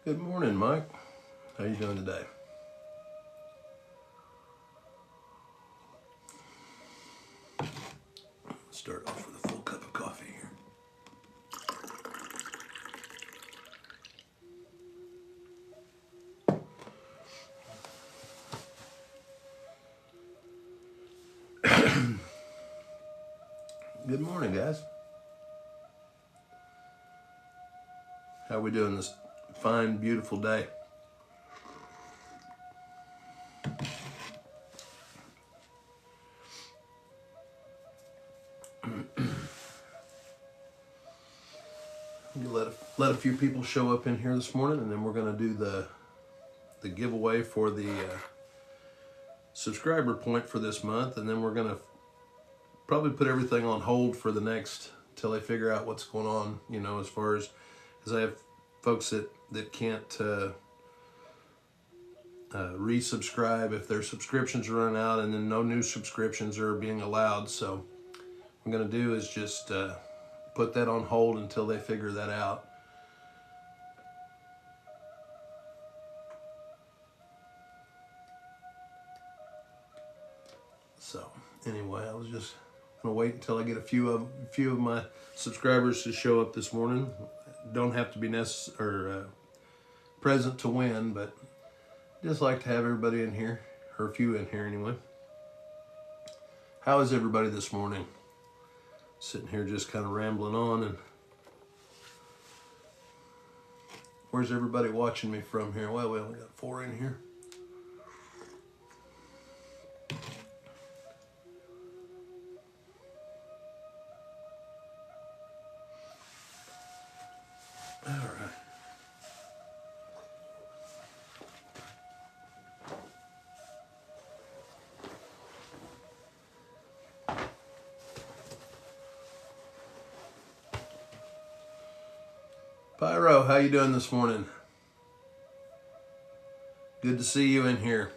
Good morning, Mike. How you doing today? Start off with a full cup of coffee here. Good morning, guys. How are we doing this fine, beautiful day? Let a few people show up in here this morning, and then we're going to do the giveaway for the subscriber point for this month, and then we're going to probably put everything on hold for the next till they figure out what's going on. You know, as far as I have folks that can't resubscribe if their subscriptions are running out, and then no new subscriptions are being allowed. So what I'm going to do is just put that on hold until they figure that out. So anyway, I was just gonna wait until I get a few of my subscribers to show up this morning. Don't have to be present to win, but just like to have everybody in here, or a few in here anyway. How is everybody this morning? Sitting here just kind of rambling on. And where's everybody watching me from here? Well, we only got 4 in here. All right. Pyro, how you doing this morning? Good to see you in here.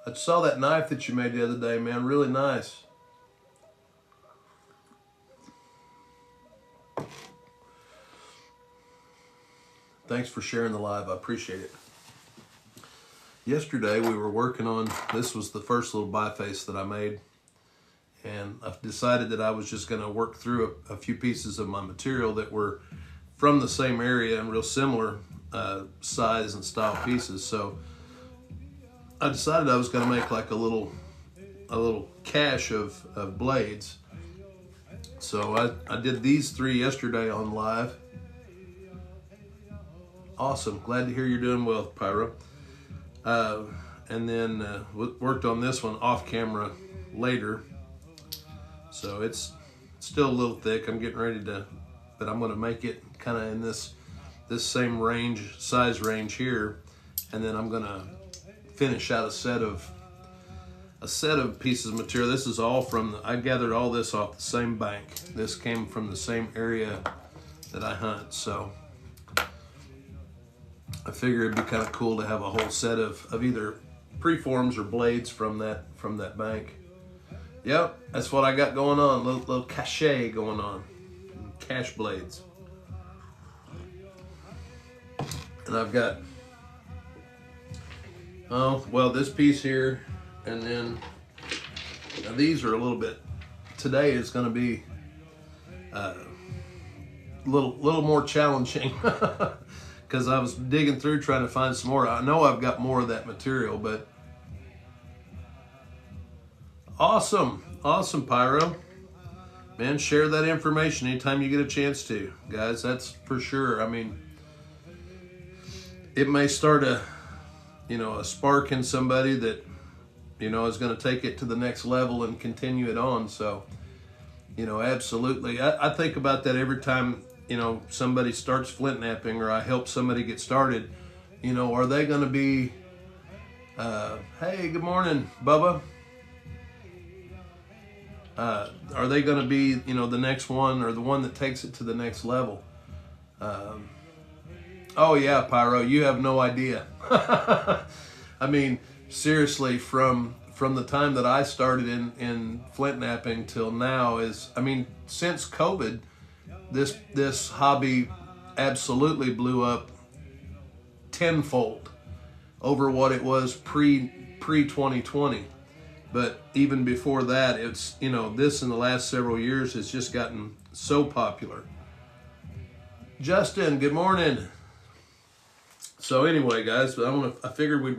I saw that knife that you made the other day, man. Really nice. Thanks for sharing the live. I appreciate it. Yesterday we were working on, this was the first little biface that I made, and I decided that I was just going to work through a few pieces of my material that were from the same area and real similar size and style pieces. So I decided I was going to make like a little cache of blades. So I did these 3 yesterday on live. Awesome. Glad to hear you're doing well, Pyro. And then worked on this one off camera later. So it's still a little thick. I'm getting ready to, but I'm going to make it kind of in this same size range here. And then I'm going to finish out a set of pieces of material. This is all from, I gathered all this off the same bank. This came from the same area that I hunt. So I figure it'd be kind of cool to have a whole set of either preforms or blades from that bank. Yep, that's what I got going on. Little cachet going on. Cache blades. And I've got, this piece here, and then now these are a little bit, today is going to be a little more challenging. Because I was digging through trying to find some more. I know I've got more of that material, but awesome, Pyro. Man, share that information anytime you get a chance to, guys. That's for sure. I mean, it may start a spark in somebody that, is going to take it to the next level and continue it on. So, absolutely. I think about that every time somebody starts flint knapping, or I help somebody get started. Are they going to be, hey, good morning, Bubba. Are they going to be, the next one, or the one that takes it to the next level? Oh yeah, Pyro, you have no idea. I mean, seriously, from the time that I started in flint knapping till now since COVID, this hobby absolutely blew up tenfold over what it was pre 2020. But even before that, it's, you know, this in the last several years has just gotten so popular. Justin, good morning. So anyway, guys, I figured we'd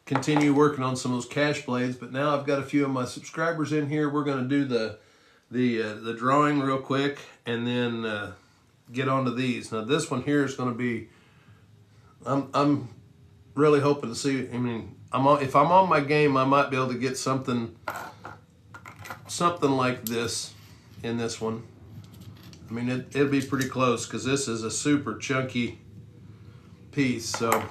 continue working on some of those cash blades, but now I've got a few of my subscribers in here. We're going to do the drawing real quick, and then get onto these. Now this one here is going to be, I'm really hoping to see. I mean, if I'm on my game, I might be able to get something like this in this one. I mean, it'll be pretty close because this is a super chunky piece. So I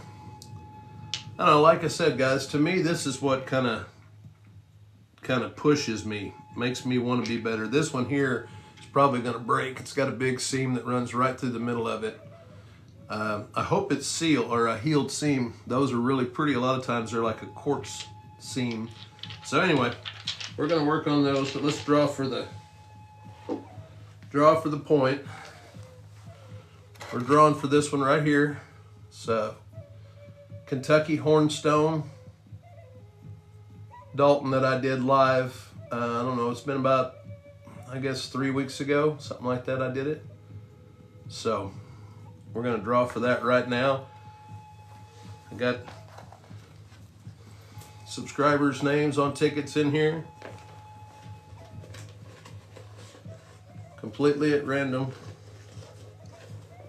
don't know. Like I said, guys, to me, this is what kind of pushes me, makes me want to be better. This one here is probably going to break. It's got a big seam that runs right through the middle of it. I hope it's a healed seam. Those are really pretty. A lot of times they're like a quartz seam. So anyway, we're going to work on those, but let's draw for the point. We're drawing for this one right here. So Kentucky Hornstone Dalton that I did live. I don't know, it's been about, I guess, 3 weeks ago, something like that I did it. So we're going to draw for that right now. I got subscribers' names on tickets in here. Completely at random.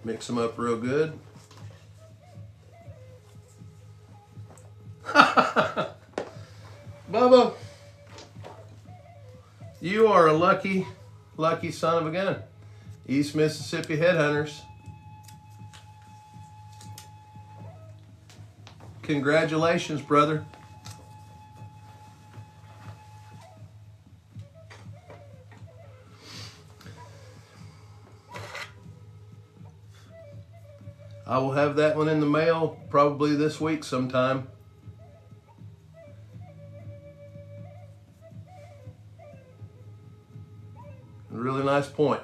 Mix them up real good. Bubba, you are a lucky son of a gun. East Mississippi Headhunters. Congratulations, brother. I will have that one in the mail probably this week sometime. A really nice point.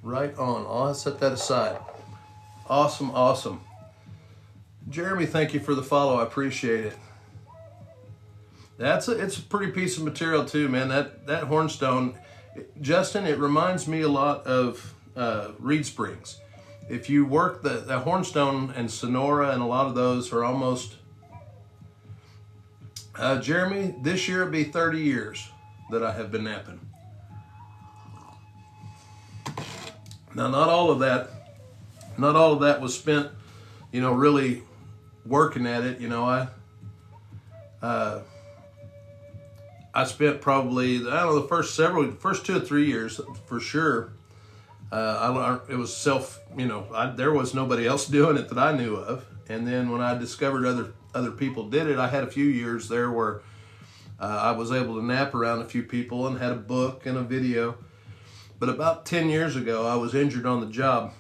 Right on. I'll set that aside. Awesome, awesome. Jeremy, thank you for the follow. I appreciate it. It's a pretty piece of material too, man. That hornstone, Justin, it reminds me a lot of reed springs. If you work the hornstone and Sonora, and a lot of those are almost, Jeremy, this year it'll be 30 years that I have been napping. Now, not all of that was spent, you know, really working at it. You know, I spent probably, I don't know, the first 2 or 3 years for sure. It was there was nobody else doing it that I knew of. And then when I discovered other people did it, I had a few years there where I was able to nap around a few people and had a book and a video. But about 10 years ago, I was injured on the job,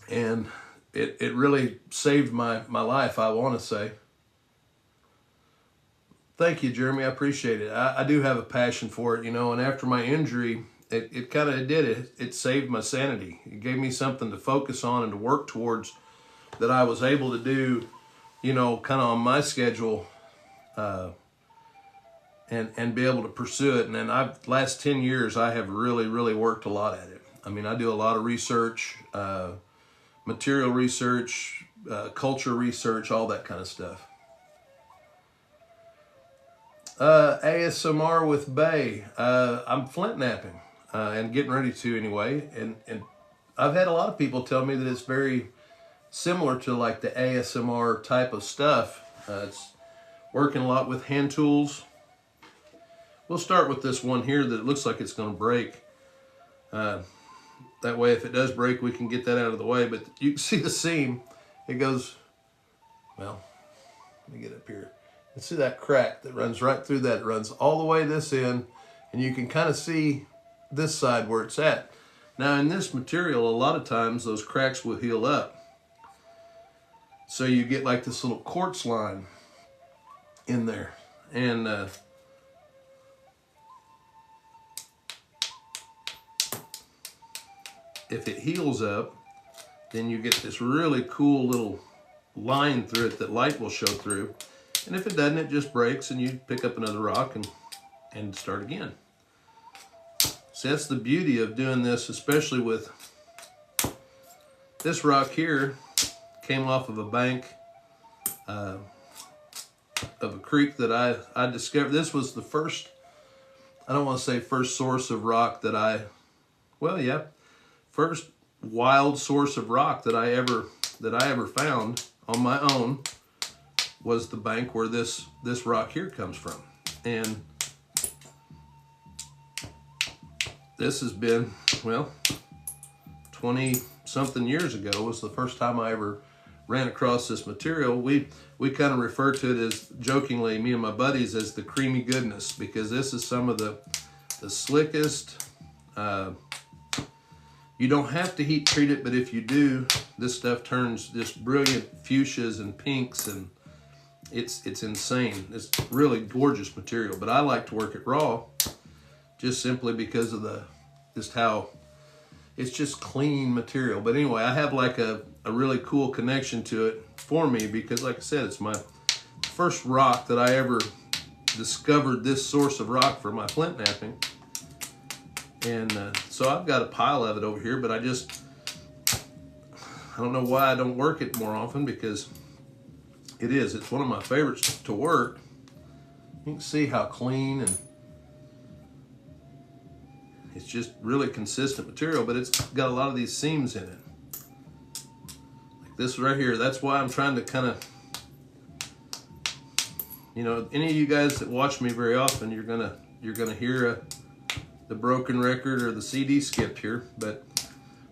and it really saved my life, I want to say. Thank you, Jeremy. I appreciate it. I do have a passion for it, you know, and after my injury, it kind of did it. It saved my sanity. It gave me something to focus on and to work towards that I was able to do, you know, kind of on my schedule, and be able to pursue it. And then last 10 years, I have really, really worked a lot at it. I mean, I do a lot of research, material research, culture research, all that kind of stuff. ASMR with Bay. I'm flint napping and getting ready to anyway. And I've had a lot of people tell me that it's very similar to like the ASMR type of stuff. It's working a lot with hand tools. We'll start with this one here that looks like it's going to break. That way, if it does break, we can get that out of the way. But you can see the seam. It goes, well, let me get up here. And see that crack that runs right through that. It runs all the way this end, and you can kind of see this side where it's at. Now, in this material, a lot of times those cracks will heal up. So you get like this little quartz line in there. And if it heals up, then you get this really cool little line through it that light will show through. And if it doesn't, it just breaks and you pick up another rock and start again. So that's the beauty of doing this, especially with this rock here. Came off of a bank of a creek that I discovered. This was the first, I don't want to say first source of rock that first wild source of rock that I ever found on my own was the bank where this rock here comes from. And this has been, well, 20 something years ago was the first time I ever ran across this material. We kind of refer to it as, jokingly, me and my buddies, as the creamy goodness, because this is some of the slickest. You don't have to heat treat it, but if you do, this stuff turns just brilliant fuchsias and pinks, and it's insane. It's really gorgeous material, but I like to work it raw just simply because of just how it's just clean material. But anyway, I have like a really cool connection to it for me because, like I said, it's my first rock that I ever discovered, this source of rock for my flint knapping. And so I've got a pile of it over here, but I don't know why I don't work it more often, because it's one of my favorites to work. You can see how clean, and it's just really consistent material, but it's got a lot of these seams in it. Like this right here, that's why I'm trying to kind of, any of you guys that watch me very often, you're gonna hear the broken record or the CD skipped here, but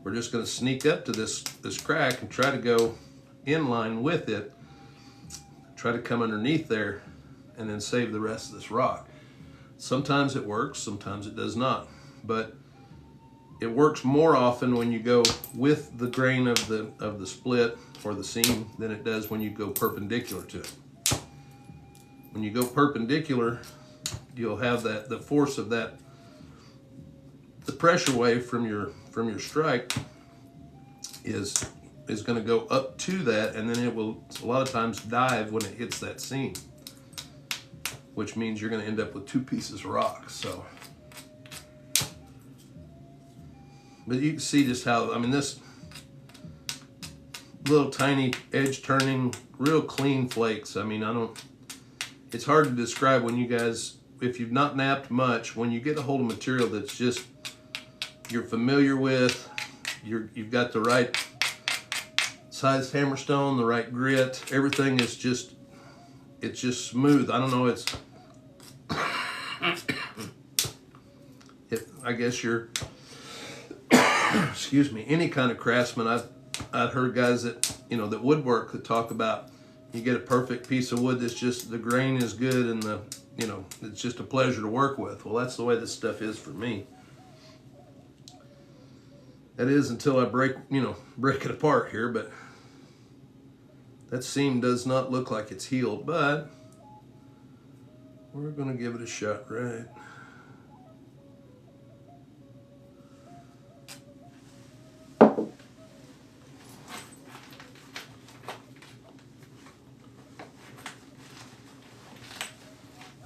we're just gonna sneak up to this crack and try to go in line with it, try to come underneath there, and then save the rest of this rock. Sometimes it works, sometimes it does not, but it works more often when you go with the grain of the split or the seam than it does when you go perpendicular to it. When you go perpendicular, you'll have the force of the pressure wave from your strike is going to go up to that, and then it will a lot of times dive when it hits that seam, which means you're going to end up with two pieces of rock. So, but you can see just how, this little tiny edge turning, real clean flakes. It's hard to describe when you guys, if you've not napped much, when you get a hold of material that's just, you're familiar with, you've got the right size hammerstone, the right grit, everything is just, it's just smooth. I don't know, I guess you're, excuse me, any kind of craftsman, I've heard guys that, that woodwork that talk about, you get a perfect piece of wood that's just, the grain is good and it's just a pleasure to work with. Well, that's the way this stuff is for me. That is until I break it apart here, but that seam does not look like it's healed, but we're gonna give it a shot, right?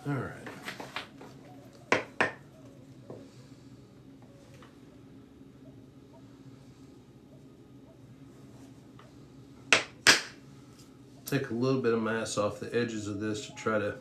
All right. Take a little bit of mass off the edges of this to try to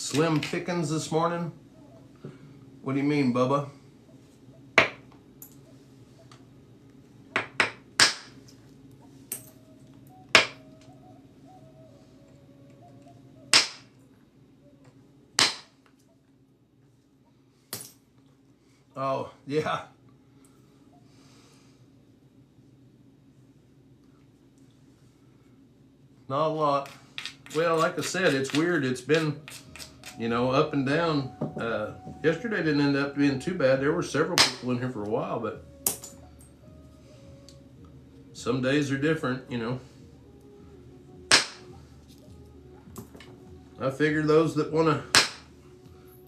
slim pickings this morning? What do you mean, Bubba? Oh, yeah. Not a lot. Well, like I said, it's weird. It's been, up and down. Yesterday didn't end up being too bad. There were several people in here for a while, but some days are different, I figure those that want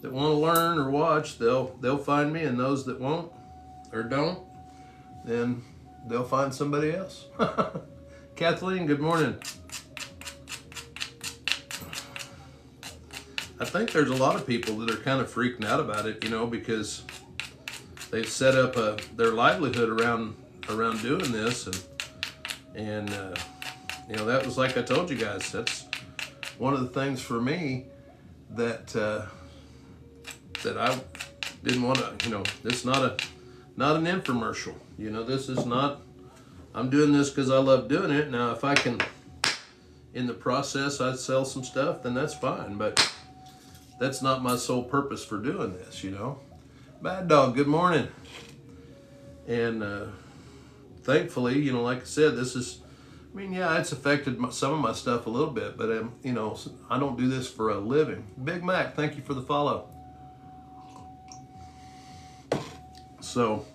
to learn or watch, they'll find me, and those that won't or don't, then they'll find somebody else. Kathleen, good morning. I think there's a lot of people that are kind of freaking out about it, because they've set up their livelihood around doing this, and that was, like I told you guys, that's one of the things for me that I didn't want to, this is not an infomercial, this is not, I'm doing this because I love doing it. Now, if I can, in the process, I sell some stuff, then that's fine, but that's not my sole purpose for doing this, Bad Dog, good morning. And thankfully, like I said, this is, it's affected some of my stuff a little bit, but, I don't do this for a living. Big Mac, thank you for the follow. So,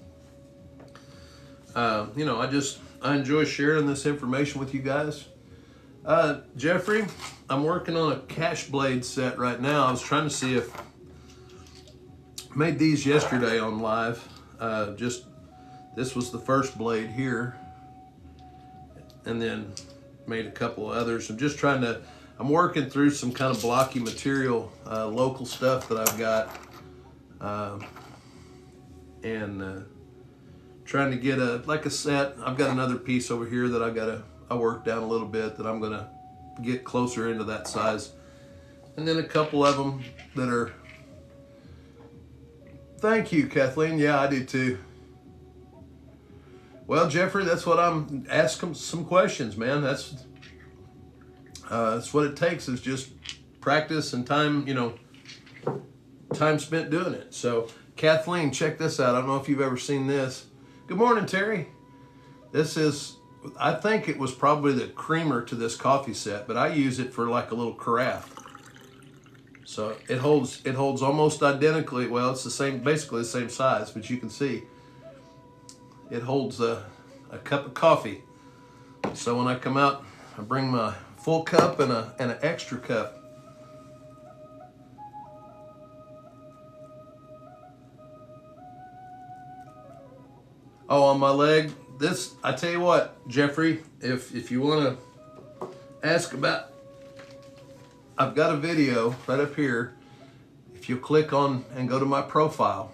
I enjoy sharing this information with you guys. Jeffrey, I'm working on a cash blade set right now. I was trying to see if I made these yesterday on live. This was the first blade here, and then made a couple of others. I'm working through some kind of blocky material, local stuff that I've got, and trying to get a set. I've got another piece over here that I worked down a little bit that I'm gonna get closer into that size, and then a couple of them that are. Thank you, Kathleen. Yeah, I do too. Well, Jeffrey, that's what I'm asking some questions, man. That's what it takes, is just practice and time, time spent doing it. So, Kathleen, check this out. I don't know if you've ever seen this. Good morning, Terry. This is, I think it was probably the creamer to this coffee set, but I use it for like a little carafe. So it holds almost identically. Well, it's basically the same size, but you can see it holds a cup of coffee. So when I come out, I bring my full cup and an extra cup. Oh, on my leg, I tell you what, Jeffrey, if you want to ask about, I've got a video right up here. If you click on and go to my profile,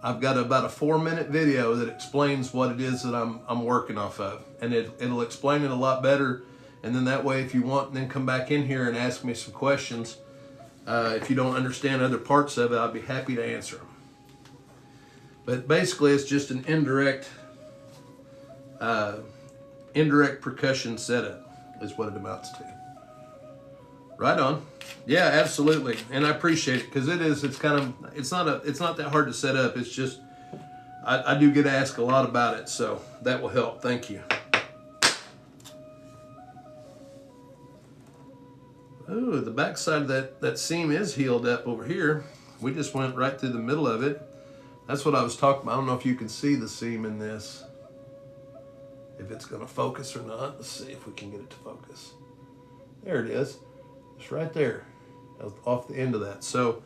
I've got about a 4-minute video that explains what it is that I'm working off of, and it'll explain it a lot better. And then that way, if you want, then come back in here and ask me some questions. If you don't understand other parts of it, I'll be happy to answer them. But basically, it's just an indirect percussion setup is what it amounts to. Right on. Yeah, absolutely. And I appreciate it, because it's not that hard to set up. It's just, I do get asked a lot about it, so that will help. Thank you. Ooh, the back side of that seam is healed up over here. We just went right through the middle of it. That's what I was talking about. I don't know if you can see the seam in this, if it's going to focus or not. Let's see if we can get it to focus. There it is. It's right there, off the end of that. So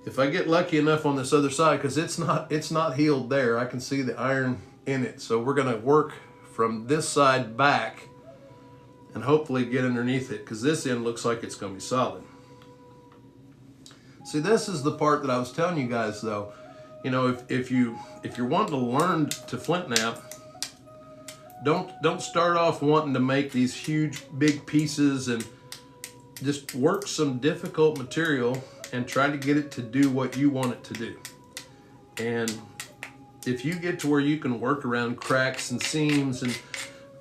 if I get lucky enough on this other side, because it's not healed there, I can see the iron in it. So we're going to work from this side back and hopefully get underneath it, because this end looks like it's going to be solid. See, this is the part that I was telling you guys, though. If you're wanting to learn to flint knap, don't start off wanting to make these huge big pieces and just work some difficult material and try to get it to do what you want it to do. And if you get to where you can work around cracks and seams and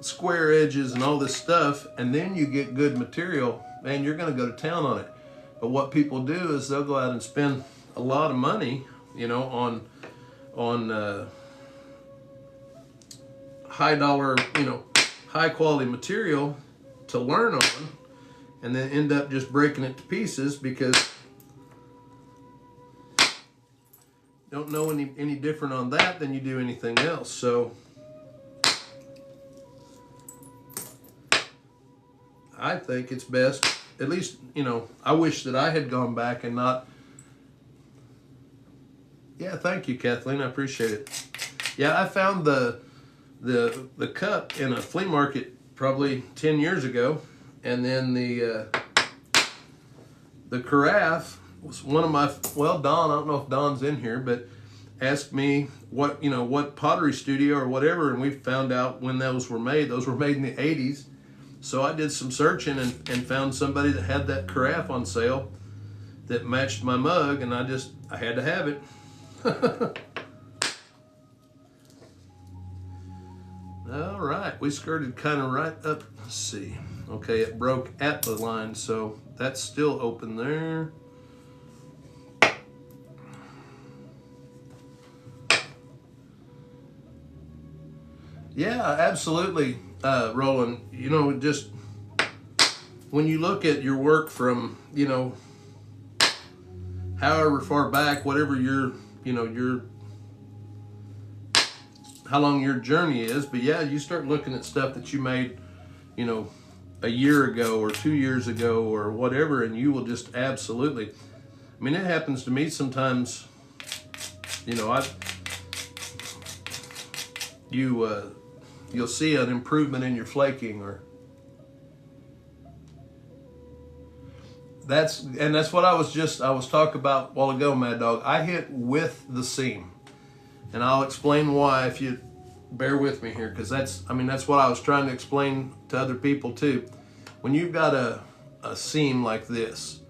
square edges and all this stuff, and then you get good material, man, you're going to go to town on it. But what people do is they'll go out and spend a lot of money, you know, on high dollar, you know, high quality material to learn on, and then end up just breaking it to pieces because you don't know any different on that than you do anything else. So I think it's best, at least, you know, I wish that I had gone back and not. Yeah, thank you, Kathleen. I appreciate it. Yeah, I found the cup in a flea market probably 10 years ago, and then the carafe was one of my, well, Don, I don't know if Don's in here, but asked me what, you know, what pottery studio or whatever, and we found out when those were made. Those were made in the 80s. So I did some searching and found somebody that had that carafe on sale that matched my mug, and I had to have it. All right, we skirted kind of right up. Let's see. Okay, it broke at the line, so that's still open there. Yeah, absolutely, Roland. You know, just when you look at your work from, you know, however far back, whatever your, you know, how long your journey is, but yeah, you start looking at stuff that you made, you know, a year ago or 2 years ago or whatever, and you will just absolutely, I mean, it happens to me sometimes, you know, you'll see an improvement in your flaking, or that's what I was talking about a while ago, Mad Dog. I hit with the seam. And I'll explain why if you bear with me here, because that's what I was trying to explain to other people too. When you've got a seam like this,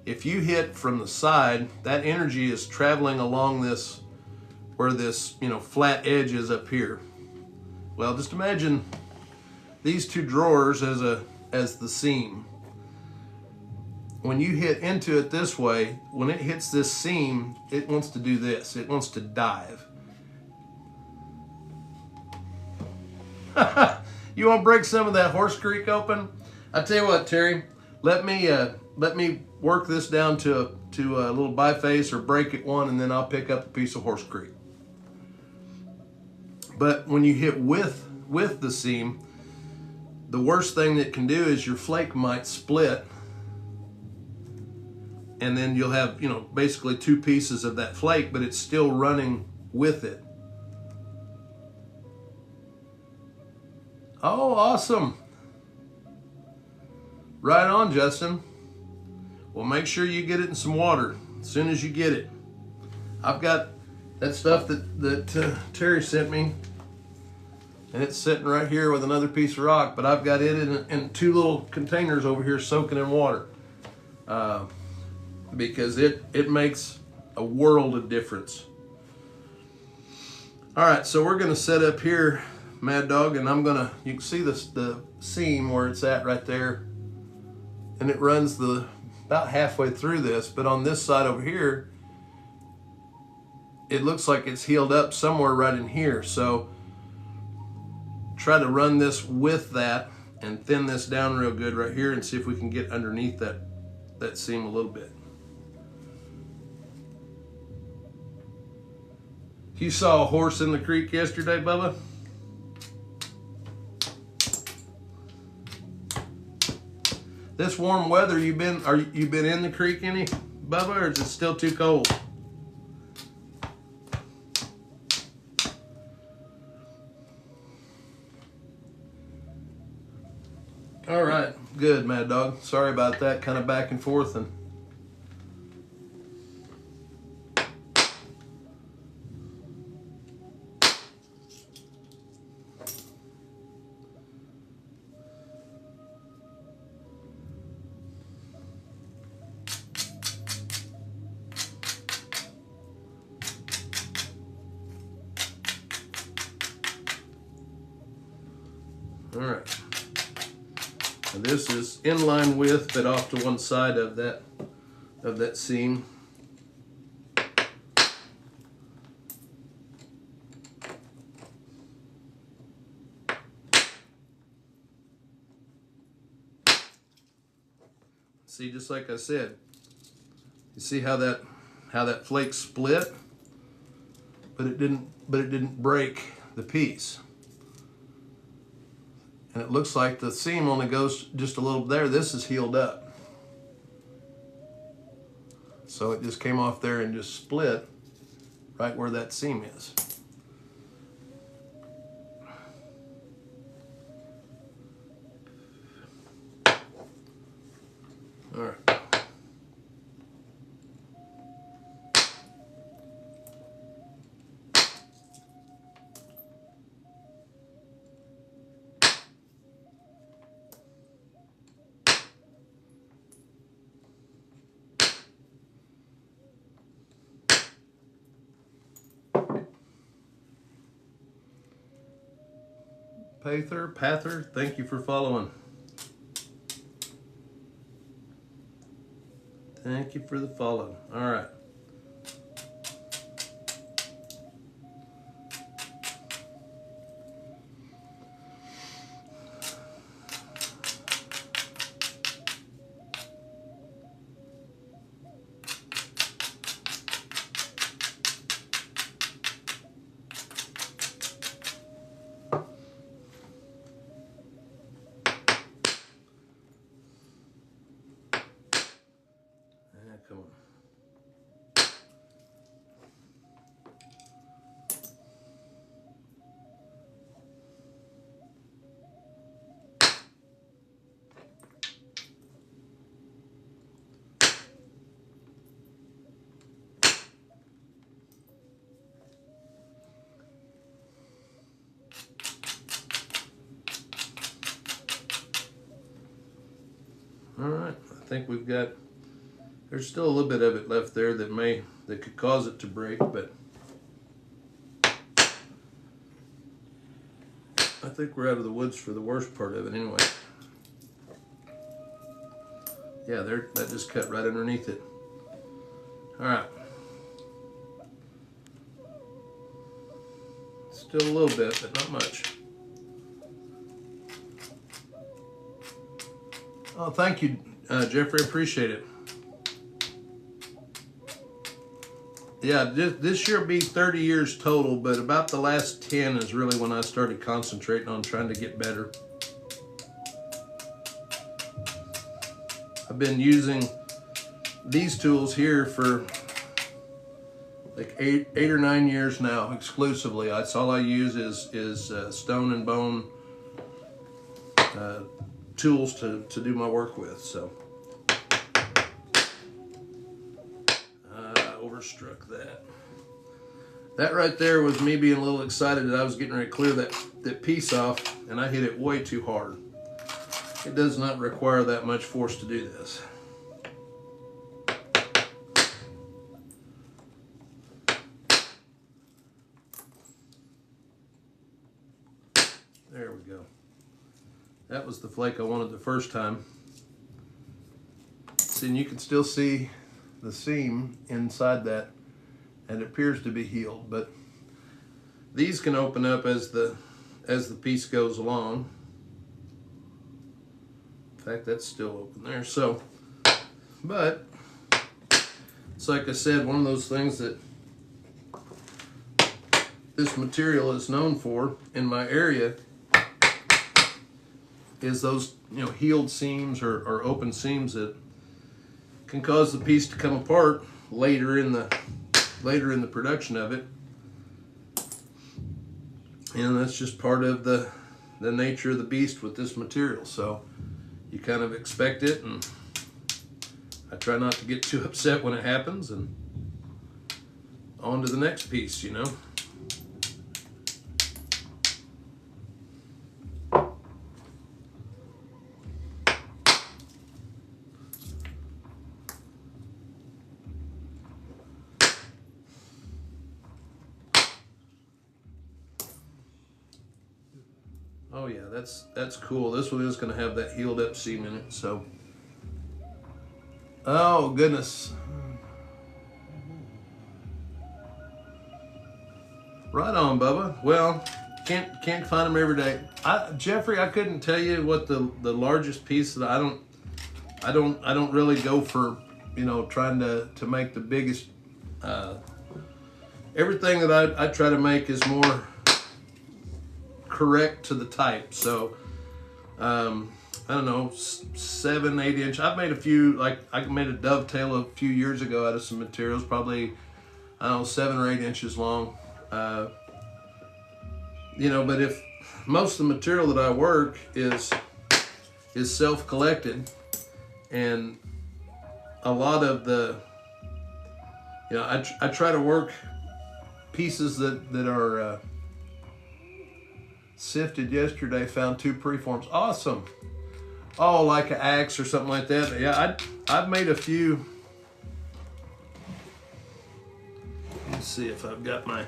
if you hit from the side, that energy is traveling along this, where this, you know, flat edge is up here. Well, just imagine these two drawers as the seam. When you hit into it this way, when it hits this seam, it wants to do this. It wants to dive. You want to break some of that horse creek open? I tell you what, Terry, let me work this down to a little biface, or break it one, and then I'll pick up a piece of horse creek. But when you hit with the seam, the worst thing that can do is your flake might split, and then you'll have, you know, basically two pieces of that flake, but it's still running with it. Oh, awesome. Right on, Justin. Well, make sure you get it in some water as soon as you get it. I've got that stuff that Terry sent me, and it's sitting right here with another piece of rock, but I've got it in two little containers over here soaking in water, because it makes a world of difference. All right, so we're going to set up here, Mad Dog, and you can see the seam where it's at right there, and it runs about halfway through this, but on this side over here, it looks like it's healed up somewhere right in here. So try to run this with that and thin this down real good right here, and see if we can get underneath that seam a little bit. You saw a horse in the creek yesterday, Bubba? This warm weather, you been in the creek any, Bubba, or is it still too cold? All right, good, Mad Dog. Sorry about that, kind of back and forth. And All right. And this is inline width, but off to one side of that seam. See, just like I said, you see how that flake split, but it didn't break the piece. And it looks like the seam only goes just a little there. This is healed up. So it just came off there and just split right where that seam is. All right. Pather, thank you for following. Thank you for the follow. All right. Come on. All right, I think we've got, there's still a little bit of it left there that could cause it to break, but I think we're out of the woods for the worst part of it anyway. Yeah, that just cut right underneath it. All right. Still a little bit, but not much. Oh, thank you, Jeffrey. Appreciate it. Yeah, this year will be 30 years total, but about the last 10 is really when I started concentrating on trying to get better. I've been using these tools here for like eight or 9 years now exclusively. That's all I use is stone and bone tools to do my work with. So overstruck that. That right there was me being a little excited that I was getting ready to clear that piece off, and I hit it way too hard. It does not require that much force to do this. There we go. That was the flake I wanted the first time. See, and you can still see the seam inside that, and it appears to be healed, but these can open up as the piece goes along. In fact, that's still open there. So, but it's like I said, one of those things that this material is known for in my area is those, you know, healed seams or open seams that can cause the piece to come apart later in the production of it. And that's just part of the nature of the beast with this material. So you kind of expect it, and I try not to get too upset when it happens, and on to the next piece, you know. Oh Oh yeah, that's cool. This one is going to have that healed up seam in it. So, oh goodness, right on, Bubba. Well, can't find them every day. Jeffrey, I couldn't tell you what the largest piece that I don't really go for, trying to make the biggest. Everything that I try to make is more correct to the type. So, I don't know, 7, 8 inch. I've made a few, like I made a dovetail a few years ago out of some materials, probably, I don't know, 7 or 8 inches long. But if most of the material that I work is self-collected, and a lot of the, I try to work pieces that are sifted yesterday, found 2 preforms. Awesome. Oh, like an axe or something like that. Yeah, I've made a few. Let's see if I've got my.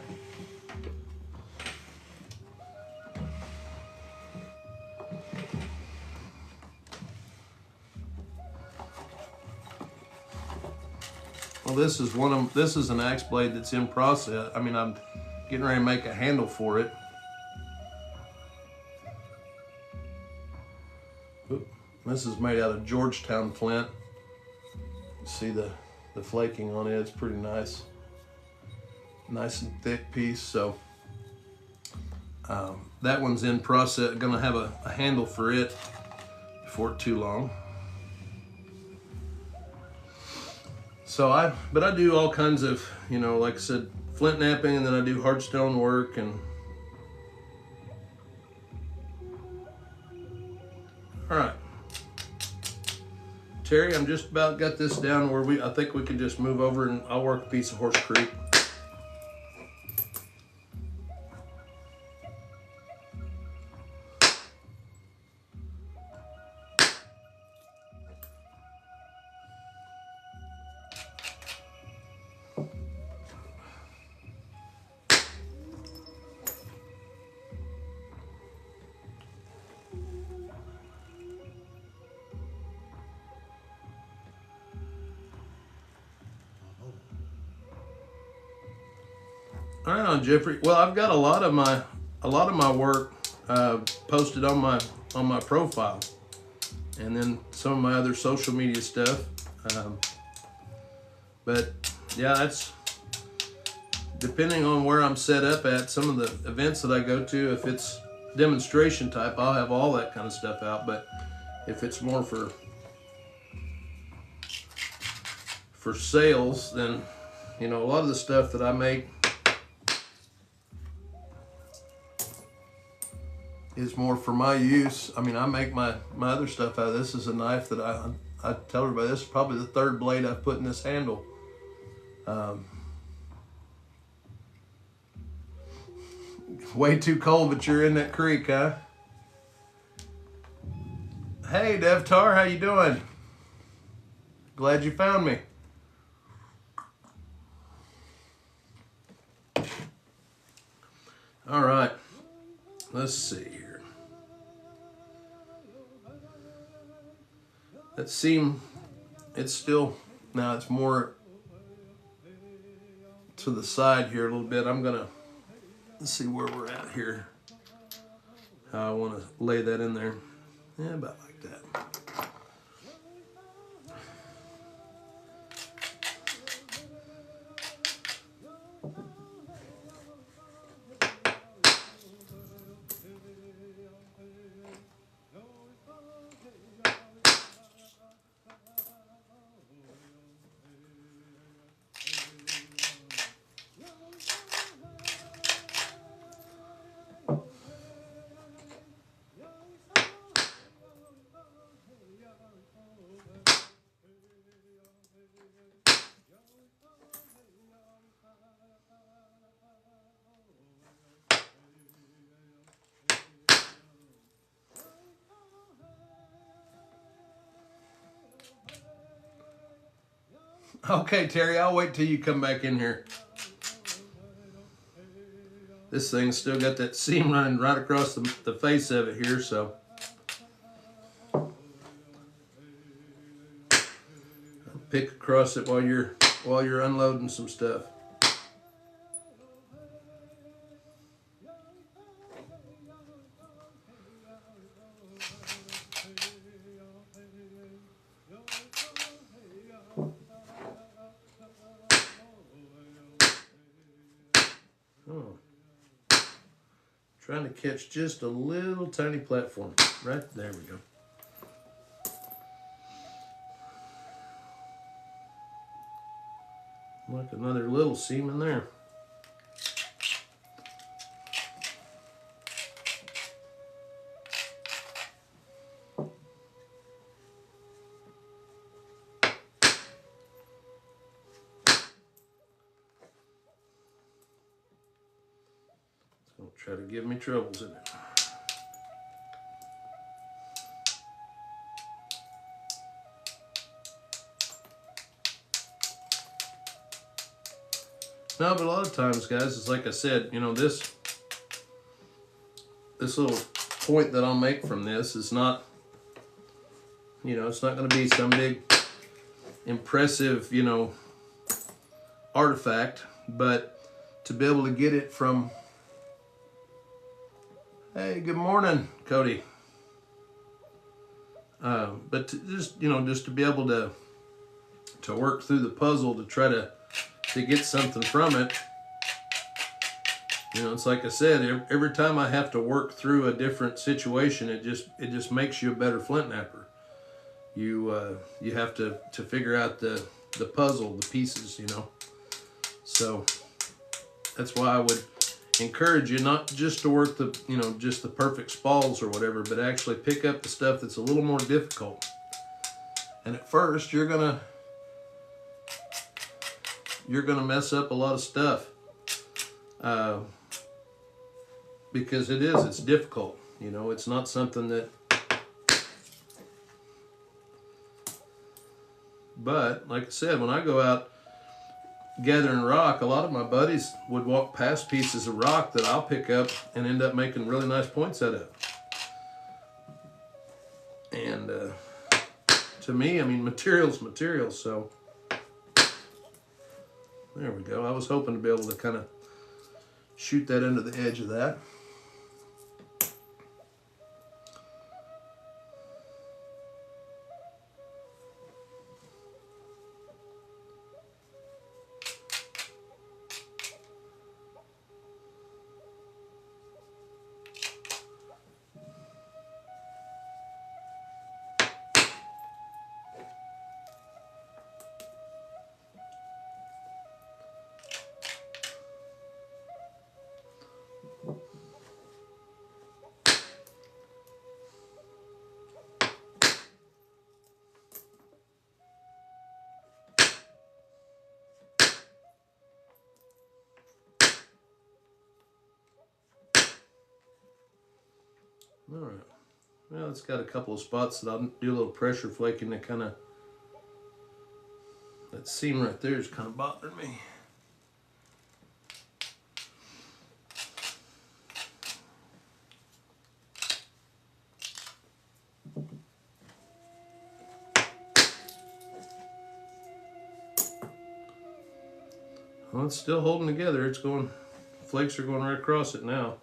Well, this is an axe blade that's in process. I mean, I'm getting ready to make a handle for it. This is made out of Georgetown flint. You see the flaking on it. It's pretty nice. Nice and thick piece. So that one's in process. Gonna have a handle for it before too long. So I do all kinds of, like I said, flint knapping, and then I do hard stone work. And all right, Terry, I'm just about got this down where I think we can just move over and I'll work a piece of Horse Creek. All right, on Jeffrey. Well, I've got a lot of my work posted on my profile, and then some of my other social media stuff. But yeah, that's depending on where I'm set up at. Some of the events that I go to, if it's demonstration type, I'll have all that kind of stuff out. But if it's more for sales, then a lot of the stuff that I make is more for my use. I mean, I make my other stuff out of this. Is a knife that I tell everybody, this is probably the 3rd blade I've put in this handle. Way too cold, but you're in that creek, huh? Hey, Devtar, how you doing? Glad you found me. All right, let's see here. That seam, it's still, now it's more to the side here a little bit. I'm gonna, let's see where we're at here. How I want to lay that in there. Yeah, about like that. Okay, Terry, I'll wait till you come back in here. This thing's still got that seam running right across the face of it here, so pick across it while you're unloading some stuff. Oh. Trying to catch just a little tiny platform. Right there we go. Like another little seam in there. Don't try to give me troubles in it. No, but a lot of times, guys, it's like I said, you know, this little point that I'll make from this is not, you know, it's not going to be some big, impressive, you know, artifact, but to be able to get it from, hey, good morning, Cody. But to just, you know, just to be able to work through the puzzle to try to get something from it. You know, it's like I said, every time I have to work through a different situation, it just makes you a better flint knapper. You have to figure out the puzzle, the pieces, you know. So that's why I would encourage you not just to work the, you know, just the perfect spalls or whatever, but actually pick up the stuff that's a little more difficult. And at first, you're gonna mess up a lot of stuff because it's difficult. You know, it's not something that. But like I said, when I go out gathering rock, a lot of my buddies would walk past pieces of rock that I'll pick up and end up making really nice points out of. And to me, I mean, material's material, so there we go. I was hoping to be able to kind of shoot that into the edge of that. All right. Well, it's got a couple of spots that I'll do a little pressure flaking to kind of, that seam right there is kind of bothering me. Well, it's still holding together. It's going, flakes are going right across it now.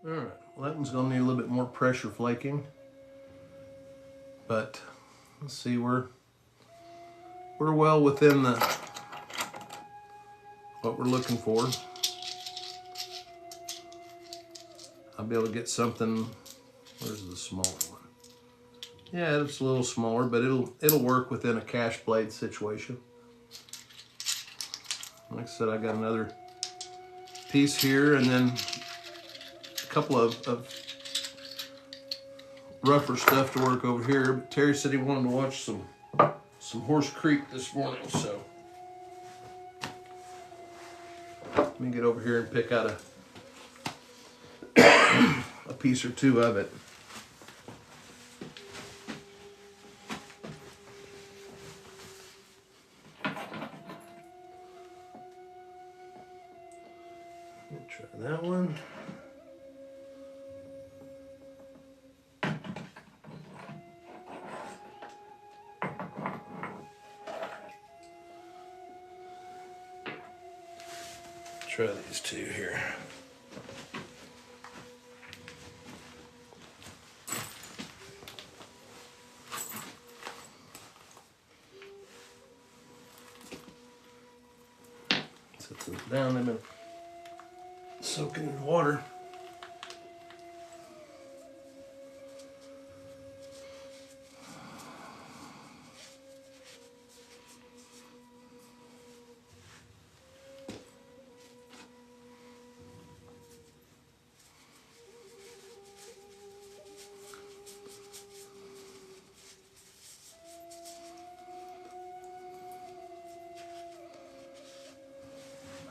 All right, well, that one's gonna need a little bit more pressure flaking, but let's see, we're well within what we're looking for. I'll be able to get something. Where's the smaller one? Yeah, it's a little smaller, but it'll work within a cash blade situation. Like I said, I got another piece here, and then a couple of rougher stuff to work over here. But Terry said he wanted to watch some Horse Creek this morning, so let me get over here and pick out a piece or two of it. Try that one. Try these two here. Set those down. They've been soaking in water.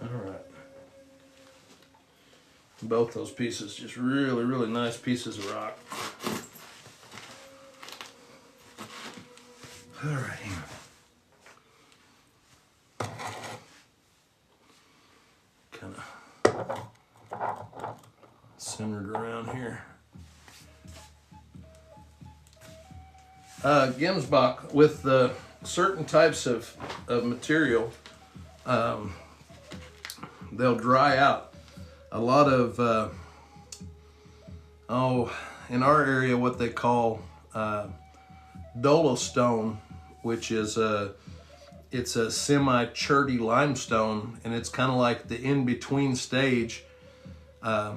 All right. Both those pieces, just really, really nice pieces of rock. All right. Kind of centered around here. Gemsbach, with certain types of material, they'll dry out. A lot of, in our area, what they call dolostone, which is it's a semi-cherty limestone, and it's kind of like the in-between stage, but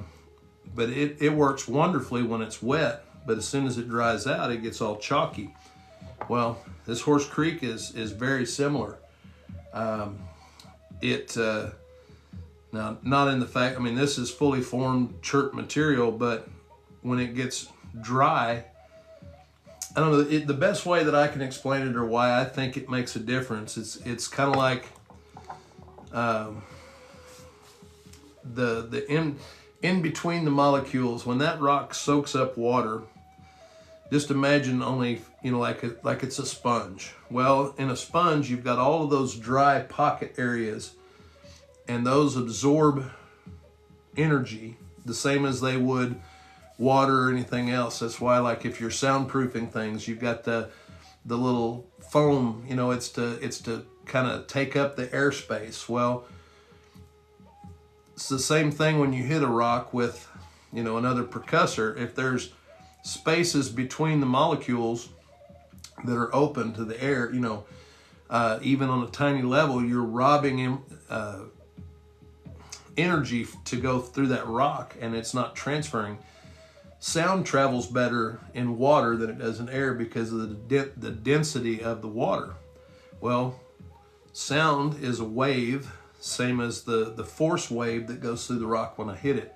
it works wonderfully when it's wet, but as soon as it dries out, it gets all chalky. Well, this Horse Creek is very similar. Now, not in the fact, I mean, this is fully formed chert material, but when it gets dry, I don't know, the best way that I can explain it, or why I think it makes a difference, it's kind of like the in between the molecules. When that rock soaks up water, just imagine only, like it's a sponge. Well, in a sponge, you've got all of those dry pocket areas, and those absorb energy the same as they would water or anything else. That's why, like, if you're soundproofing things, you've got the little foam, it's to kind of take up the airspace. Well, it's the same thing when you hit a rock with, another percussor. If there's spaces between the molecules that are open to the air, even on a tiny level, you're robbing energy to go through that rock, and it's not transferring. Sound travels better in water than it does in air because of the density of the water. Well, sound is a wave, same as the force wave that goes through the rock when I hit it.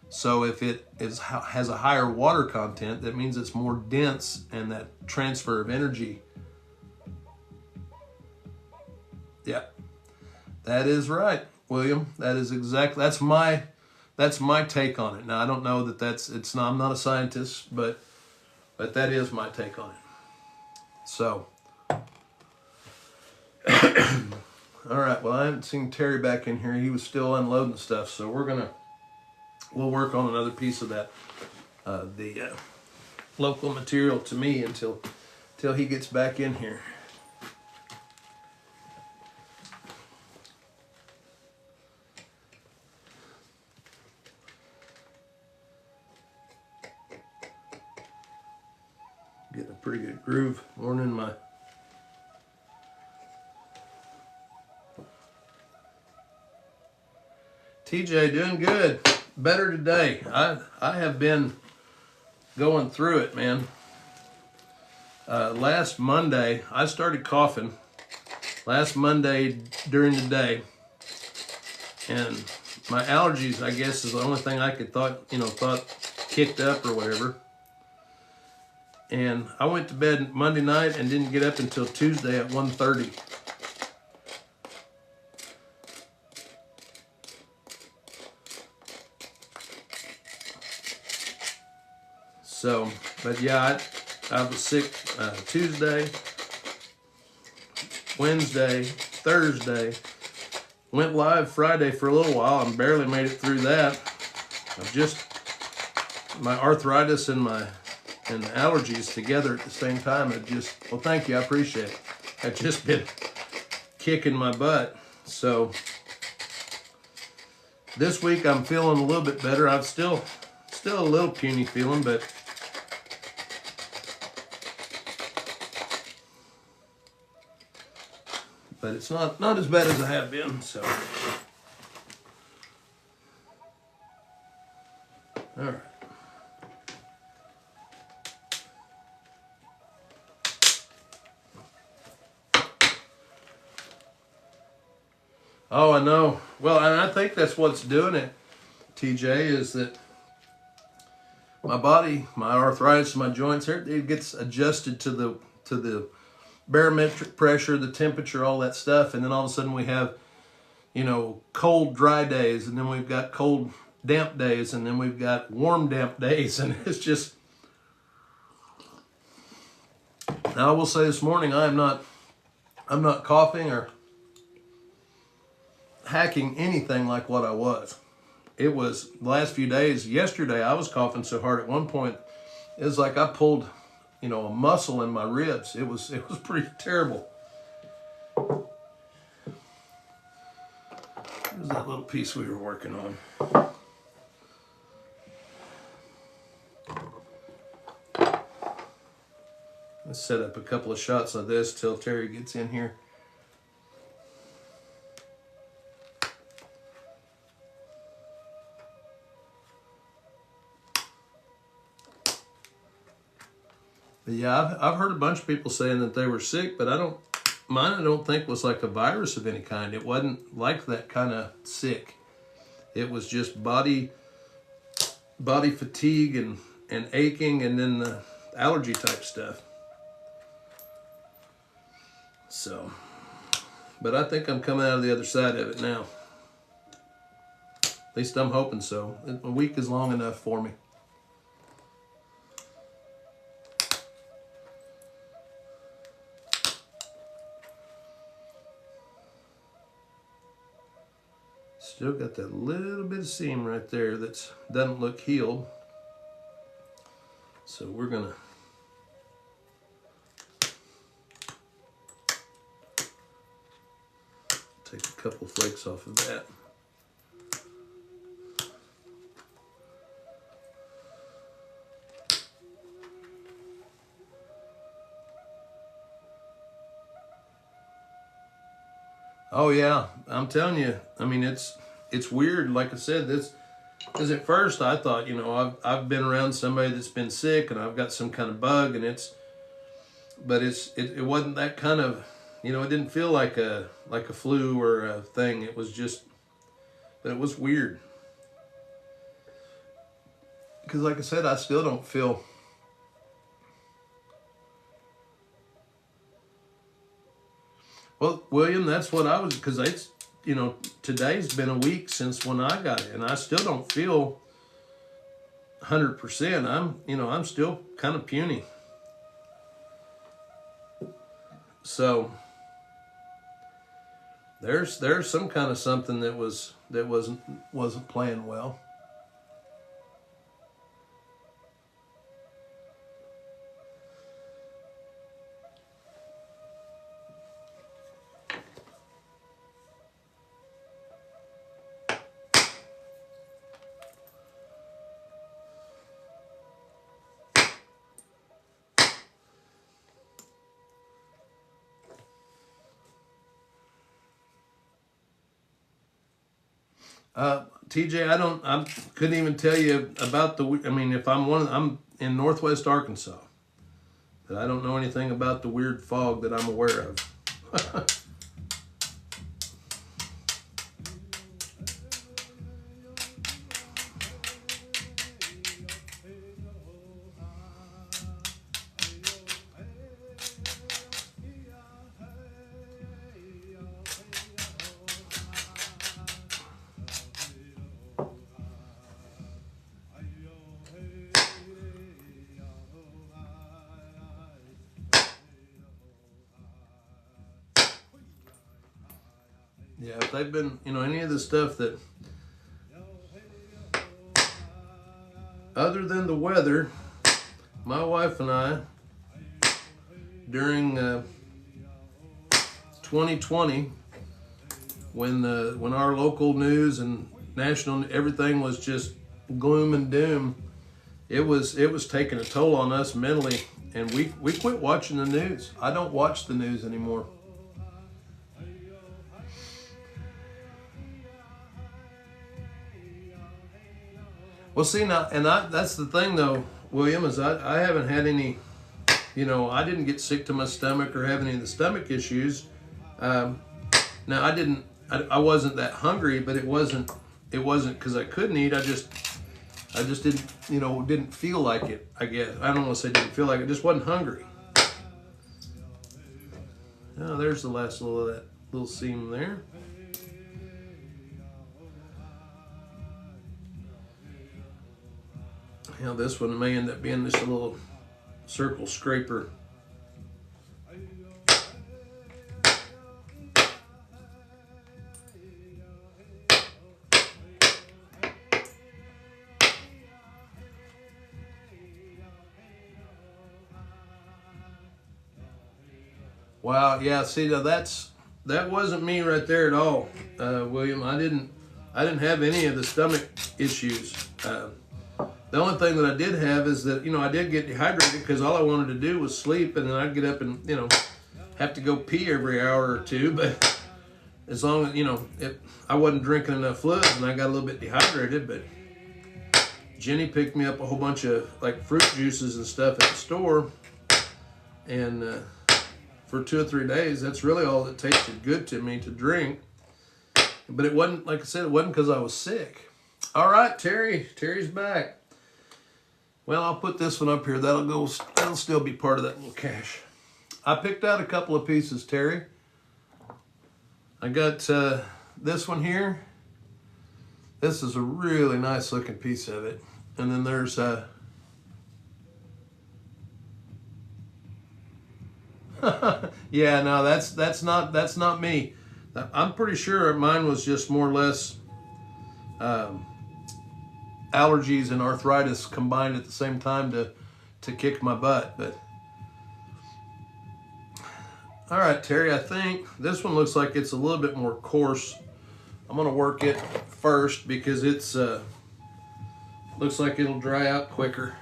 So if it has a higher water content, that means it's more dense, and that transfer of energy. Yeah, that is right, William. That is exactly, that's my take on it. Now, I don't know that I'm not a scientist, but that is my take on it. So, all right, well, I haven't seen Terry back in here. He was still unloading stuff, so we'll work on another piece of that, the local material to me until he gets back in here. Getting a pretty good groove. Morning, my TJ, doing good. Better today. I have been going through it, man. Last Monday, I started coughing. Last Monday during the day, and my allergies, I guess, is the only thing I could thought kicked up or whatever. And I went to bed Monday night and didn't get up until Tuesday at 1:30. So, but yeah, I was sick Tuesday, Wednesday, Thursday. Went live Friday for a little while and barely made it through that. My arthritis and the allergies together at the same time. Well, thank you, I appreciate it. I've just been kicking my butt. So this week I'm feeling a little bit better. I'm still a little puny feeling, but it's not as bad as I have been. So, all right. Oh, I know. Well, and I think that's what's doing it, TJ, is that my body, my arthritis, my joints, it gets adjusted to the barometric pressure, the temperature, all that stuff, and then all of a sudden we have, cold, dry days, and then we've got cold, damp days, and then we've got warm, damp days, and it's just. Now I will say this morning I'm not coughing or hacking anything like what I was. It was the last few days. Yesterday I was coughing so hard at one point it was like I pulled a muscle in my ribs. It was pretty terrible. Here's that little piece we were working on. Let's set up a couple of shots of this till Terry gets in here. But yeah, I've heard a bunch of people saying that they were sick, but mine I don't think was like a virus of any kind. It wasn't like that kind of sick. It was just body fatigue and aching, and then the allergy type stuff. So, but I think I'm coming out of the other side of it now. At least I'm hoping so. A week is long enough for me. Still got that little bit of seam right there that doesn't look healed. So we're gonna take a couple flakes off of that. Oh yeah, I'm telling you. I mean, it's weird. Like I said, because at first I thought, I've been around somebody that's been sick and I've got some kind of bug, and it wasn't that kind of, it didn't feel like a flu or a thing. It was just, but it was weird. Because like I said, I still don't feel. Well, William, that's what I was, because it's, today's been a week since when I got it, and I still don't feel 100%. I'm still kind of puny. So there's some kind of something that wasn't playing well. TJ, I couldn't even tell you about I'm in Northwest Arkansas. But I don't know anything about the weird fog that I'm aware of. Yeah, if they've been, any of the stuff that, other than the weather, my wife and I, during 2020, when our local news and national everything was just gloom and doom, it was taking a toll on us mentally, and we quit watching the news. I don't watch the news anymore. Well, see now, and that's the thing though, William, is I haven't had any, I didn't get sick to my stomach or have any of the stomach issues. Now I wasn't that hungry, but it wasn't because I couldn't eat. I just didn't, didn't feel like it, I guess. I don't want to say didn't feel like it, just wasn't hungry. Oh, there's the last little of that little seam there. This one may end up being just a little circle scraper. Wow, yeah, see, now that wasn't me right there at all, William. I didn't have any of the stomach issues. The only thing that I did have is that, I did get dehydrated because all I wanted to do was sleep, and then I'd get up and, have to go pee every hour or two. But as long as, I wasn't drinking enough fluids and I got a little bit dehydrated, but Jenny picked me up a whole bunch of like fruit juices and stuff at the store. And for 2 or 3 days, that's really all that tasted good to me to drink. But it wasn't, like I said, it wasn't because I was sick. All right, Terry's back. Well, I'll put this one up here. That'll still be part of that little cache. I picked out a couple of pieces, Terry. I got this one here. This is a really nice looking piece of it. And then there's yeah, no, that's not me. I'm pretty sure mine was just more or less allergies and arthritis combined at the same time to kick my butt. But all right, Terry, I think this one looks like it's a little bit more coarse. I'm gonna work it first because it's looks like it'll dry out quicker.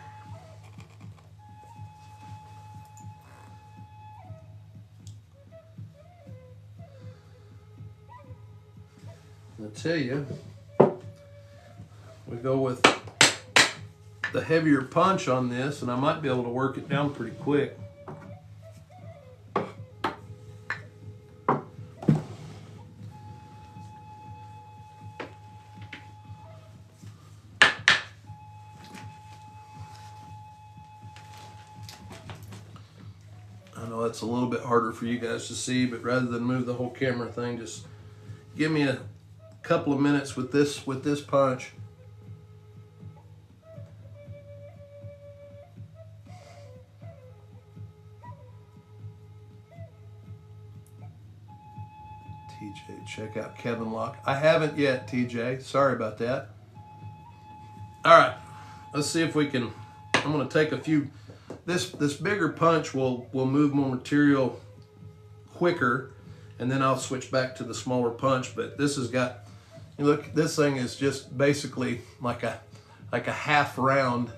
I'll tell you, we go with the heavier punch on this, and I might be able to work it down pretty quick. I know that's a little bit harder for you guys to see, but rather than move the whole camera thing, just give me a couple of minutes with this punch. TJ, check out Kevin Lock. I haven't yet, TJ. Sorry about that. All right, let's see if we can. I'm going to take a few. This bigger punch will move more material quicker, and then I'll switch back to the smaller punch. But this has got. Look, this thing is just basically like a half round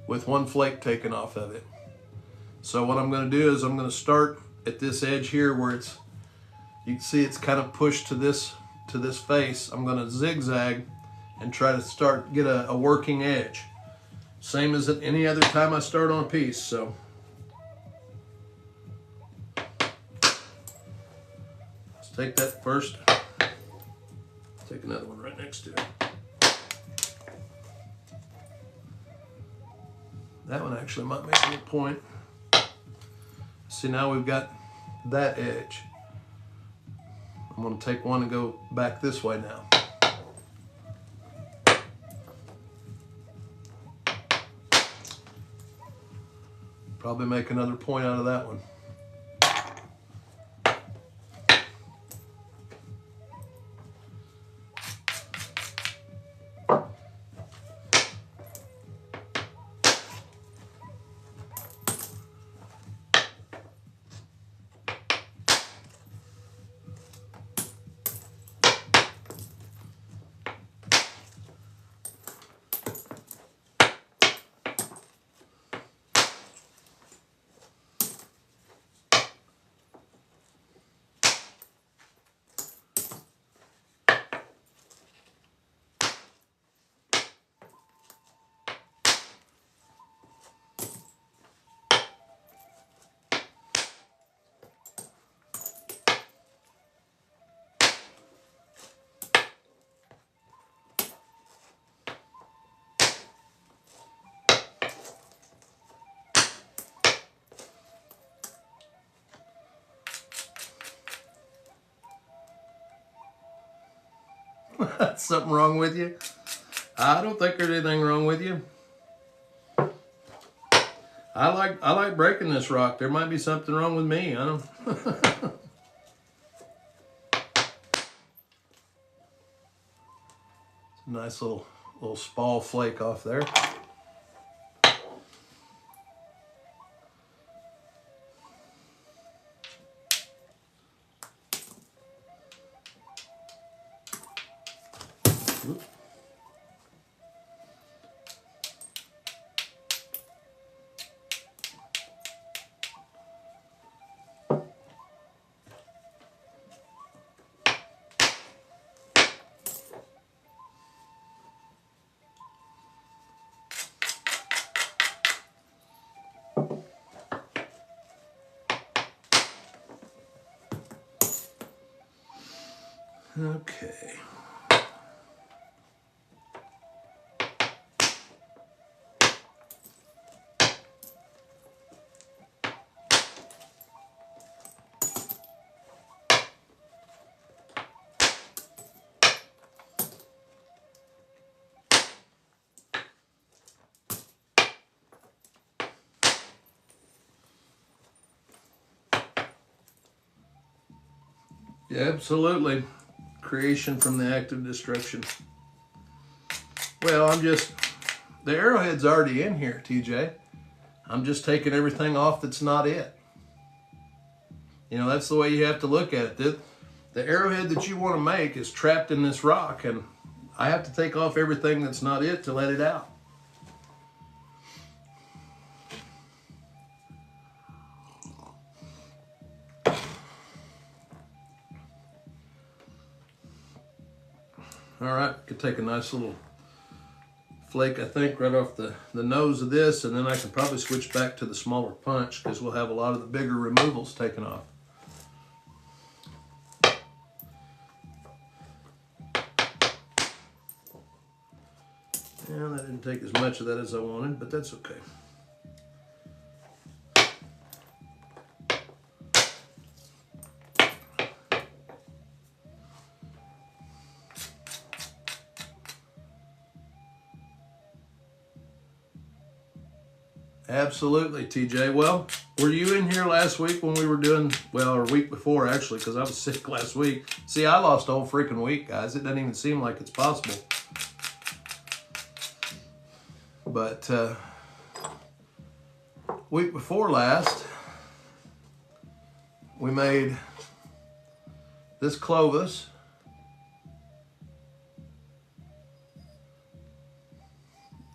with one flake taken off of it. So what I'm going to do is I'm going to start at this edge here where it's, you can see it's kind of pushed to this face. I'm going to zigzag and try to get a working edge. Same as at any other time I start on a piece. So take that first. Take another one right next to it. That one actually might make a good point. See, now we've got that edge. I'm going to take one and go back this way now. Probably make another point out of that one. Something wrong with you? I don't think there's anything wrong with you. I like breaking this rock. There might be something wrong with me. I don't. Nice little spall flake off there. Okay. Yeah, absolutely. Creation from the act of destruction. Well, the arrowhead's already in here, TJ. I'm just taking everything off that's not it. You know, that's the way you have to look at it. The arrowhead that you want to make is trapped in this rock, and I have to take off everything that's not it to let it out. All right, could take a nice little flake, I think, right off the nose of this, and then I can probably switch back to the smaller punch because we'll have a lot of the bigger removals taken off. Yeah, that didn't take as much of that as I wanted, but that's okay. Absolutely, TJ. Well, were you in here last week when we were doing, well, or week before actually, because I was sick last week. See, I lost a whole freaking week, guys. It doesn't even seem like it's possible. But week before last, we made this Clovis.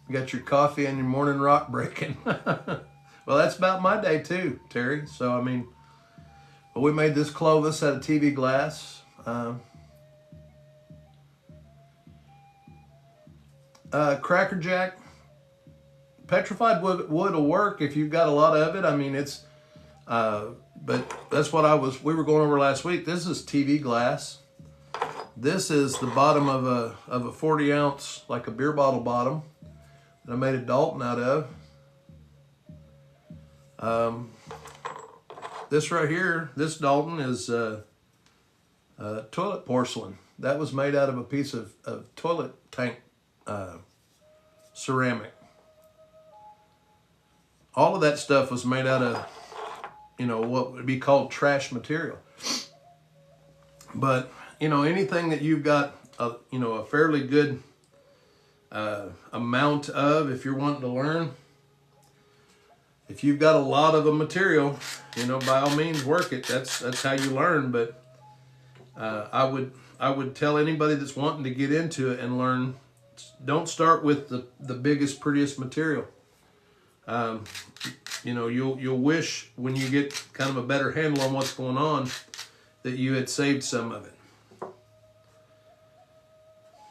You got your coffee and your morning rock breaking. Well, that's about my day too, Terry. So, I mean, we made this Clovis out of TV glass. Cracker Jack. Petrified wood will work if you've got a lot of it. I mean, it's But that's what we were going over last week. This is TV glass. This is the bottom of a 40 ounce, like a beer bottle bottom, that I made a Dalton out of. This right here, this Dalton is toilet porcelain. That was made out of a piece of toilet tank ceramic. All of that stuff was made out of, what would be called trash material. But, anything that you've got, a fairly good amount of, if you're wanting to learn, if you've got a lot of a material, by all means work it. That's how you learn. But I would tell anybody that's wanting to get into it and learn, don't start with the biggest, prettiest material. You'll wish when you get kind of a better handle on what's going on that you had saved some of it.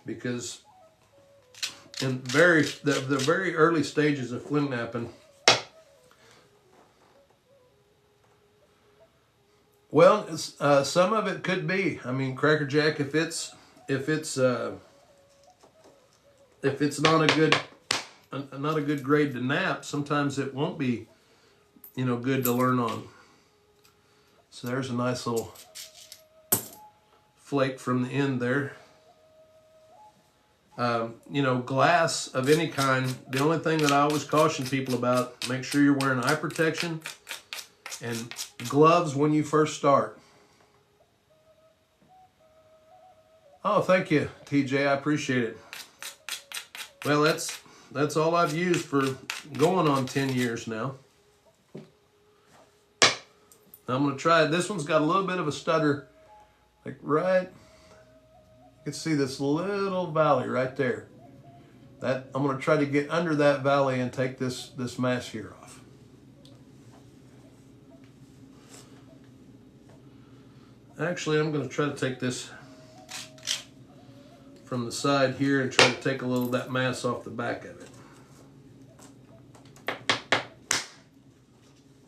Because in the very early stages of flint knapping, well, some of it could be. I mean, Cracker Jack, if it's not a good grade to nap, sometimes it won't be, good to learn on. So there's a nice little flake from the end there. Glass of any kind, the only thing that I always caution people about, make sure you're wearing eye protection and gloves when you first start. Oh, thank you, TJ. I appreciate it. Well, that's all I've used for going on 10 years now. I'm going to try it. This one's got a little bit of a stutter, like right. You can see this little valley right there. That I'm going to try to get under that valley and take this mask here off. Actually, I'm going to try to take this from the side here and try to take a little of that mass off the back of it.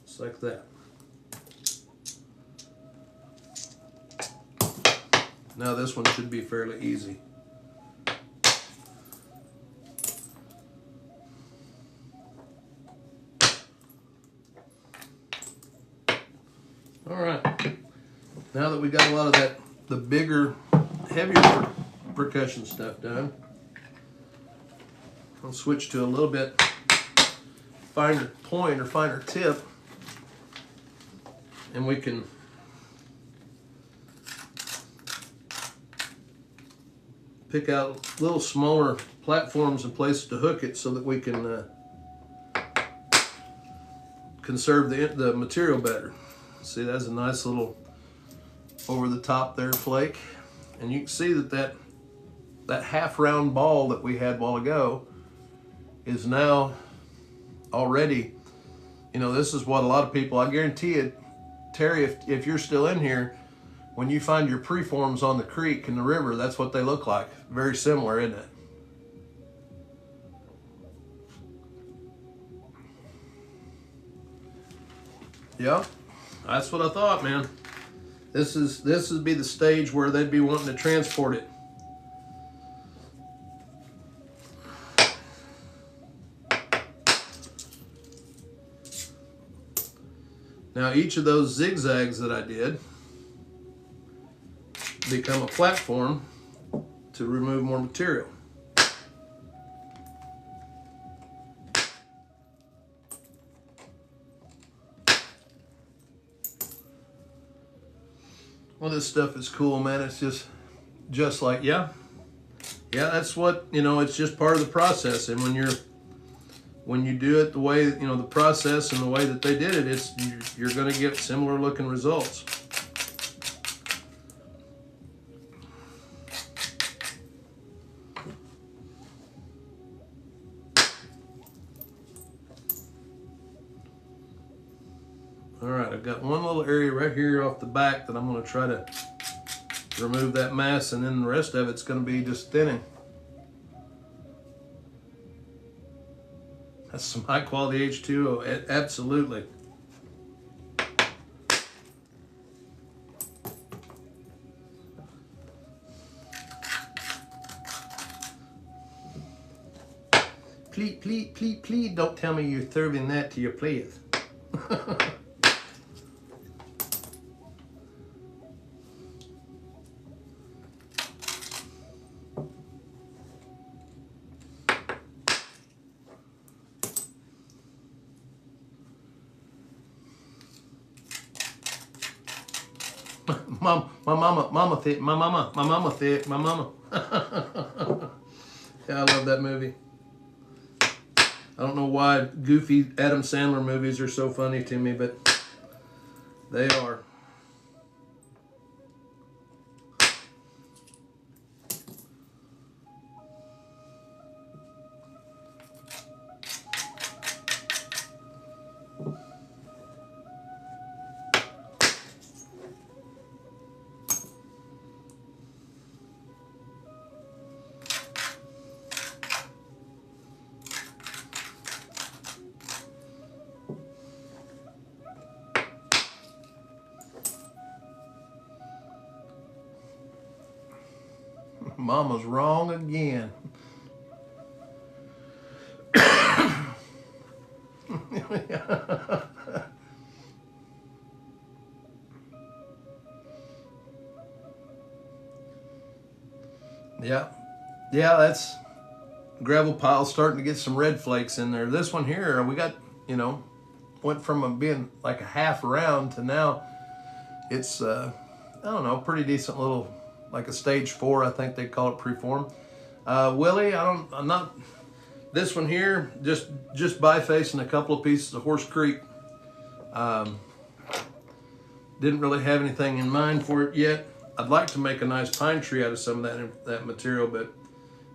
Just like that. Now this one should be fairly easy. All right. Now that we got a lot of the bigger, heavier percussion stuff done, I'll switch to a little bit finer point or finer tip, and we can pick out little smaller platforms and places to hook it so that we can conserve the material better. See, that's a nice little over the top there flake, and you can see that half round ball that we had a while ago is now already, this is what a lot of people, I guarantee it, Terry, if you're still in here, when you find your preforms on the creek and the river, that's what they look like. Very similar, isn't it? Yeah, that's what I thought, man. This would be the stage where they'd be wanting to transport it. Now each of those zigzags that I did become a platform to remove more material. Well, this stuff is cool, man. It's just like, yeah, that's what, it's just part of the process. And when you do it the way, the process and the way that they did it, you're going to get similar looking results. All right, I've got one little area right here off the back that I'm going to try to remove that mass, and then the rest of it's going to be just thinning. That's some high quality H2O, absolutely. please don't tell me you're serving that to your players. My mama said. Yeah, I love that movie. I don't know why goofy Adam Sandler movies are so funny to me, but they are. Mama's wrong again. Yeah, that's gravel pile starting to get some red flakes in there. This one here, we got, went from being like a half round to now it's, I don't know, pretty decent little, like a stage 4, I think they call it preform. Willie, I'm not, this one here, just bifacing a couple of pieces of Horse Creek. Didn't really have anything in mind for it yet. I'd like to make a nice pine tree out of some of that material, but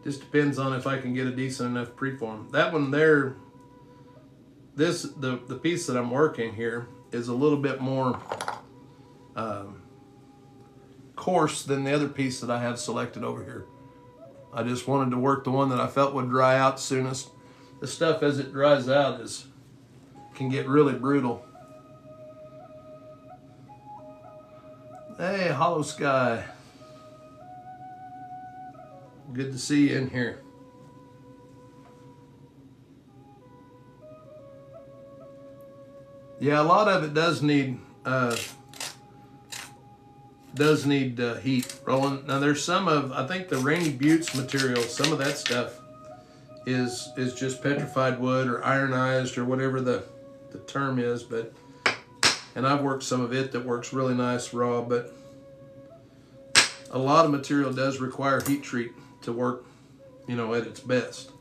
just depends on if I can get a decent enough preform. That one there, the piece that I'm working here is a little bit more coarse than the other piece that I have selected over here. I just wanted to work the one that I felt would dry out soonest. The stuff as it dries out can get really brutal. Hey, Hollow Sky. Good to see you in here. Yeah, a lot of it does need heat rolling. Now there's some of, I think the Rainy Buttes material, some of that stuff is just petrified wood or ironized or whatever the term is, but and I've worked some of it that works really nice raw, but a lot of material does require heat treat to work, at its best.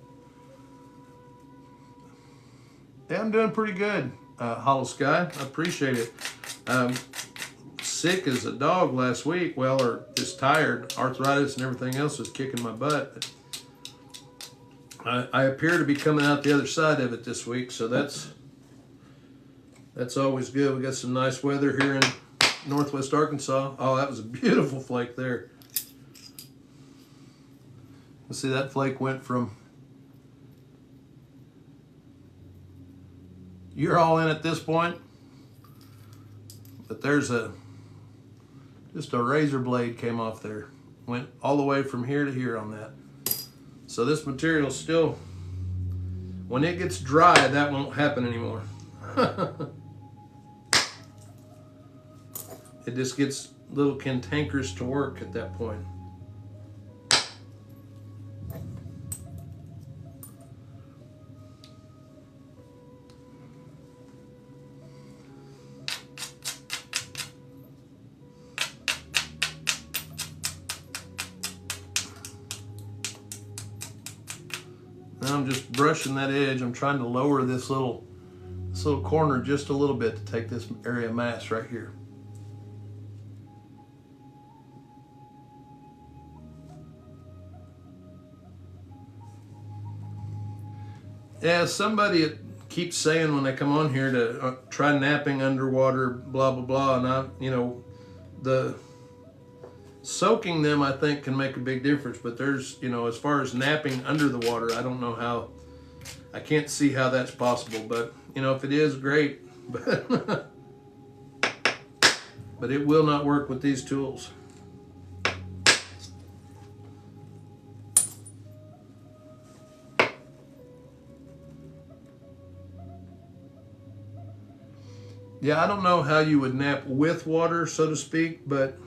Yeah, I'm doing pretty good, Hollow Sky. I appreciate it. Sick as a dog last week, or just tired. Arthritis and everything else was kicking my butt. I appear to be coming out the other side of it this week, so that's always good. We got some nice weather here in northwest Arkansas. Oh, that was a beautiful flake there. Let's see, that flake went from, you're all in at this point, but there's just a razor blade came off there. Went all the way from here to here on that. So this material still, when it gets dry, that won't happen anymore. It just gets a little cantankerous to work at that point. Now I'm just brushing that edge. I'm trying to lower this little corner just a little bit to take this area of mass right here. Yeah, somebody keeps saying when they come on here to try napping underwater, blah, blah, blah. And the soaking them, I think, can make a big difference. But there's, as far as napping under the water, I don't know how, I can't see how that's possible. But, if it is, great. But it will not work with these tools. Yeah, I don't know how you would nap with water, so to speak, but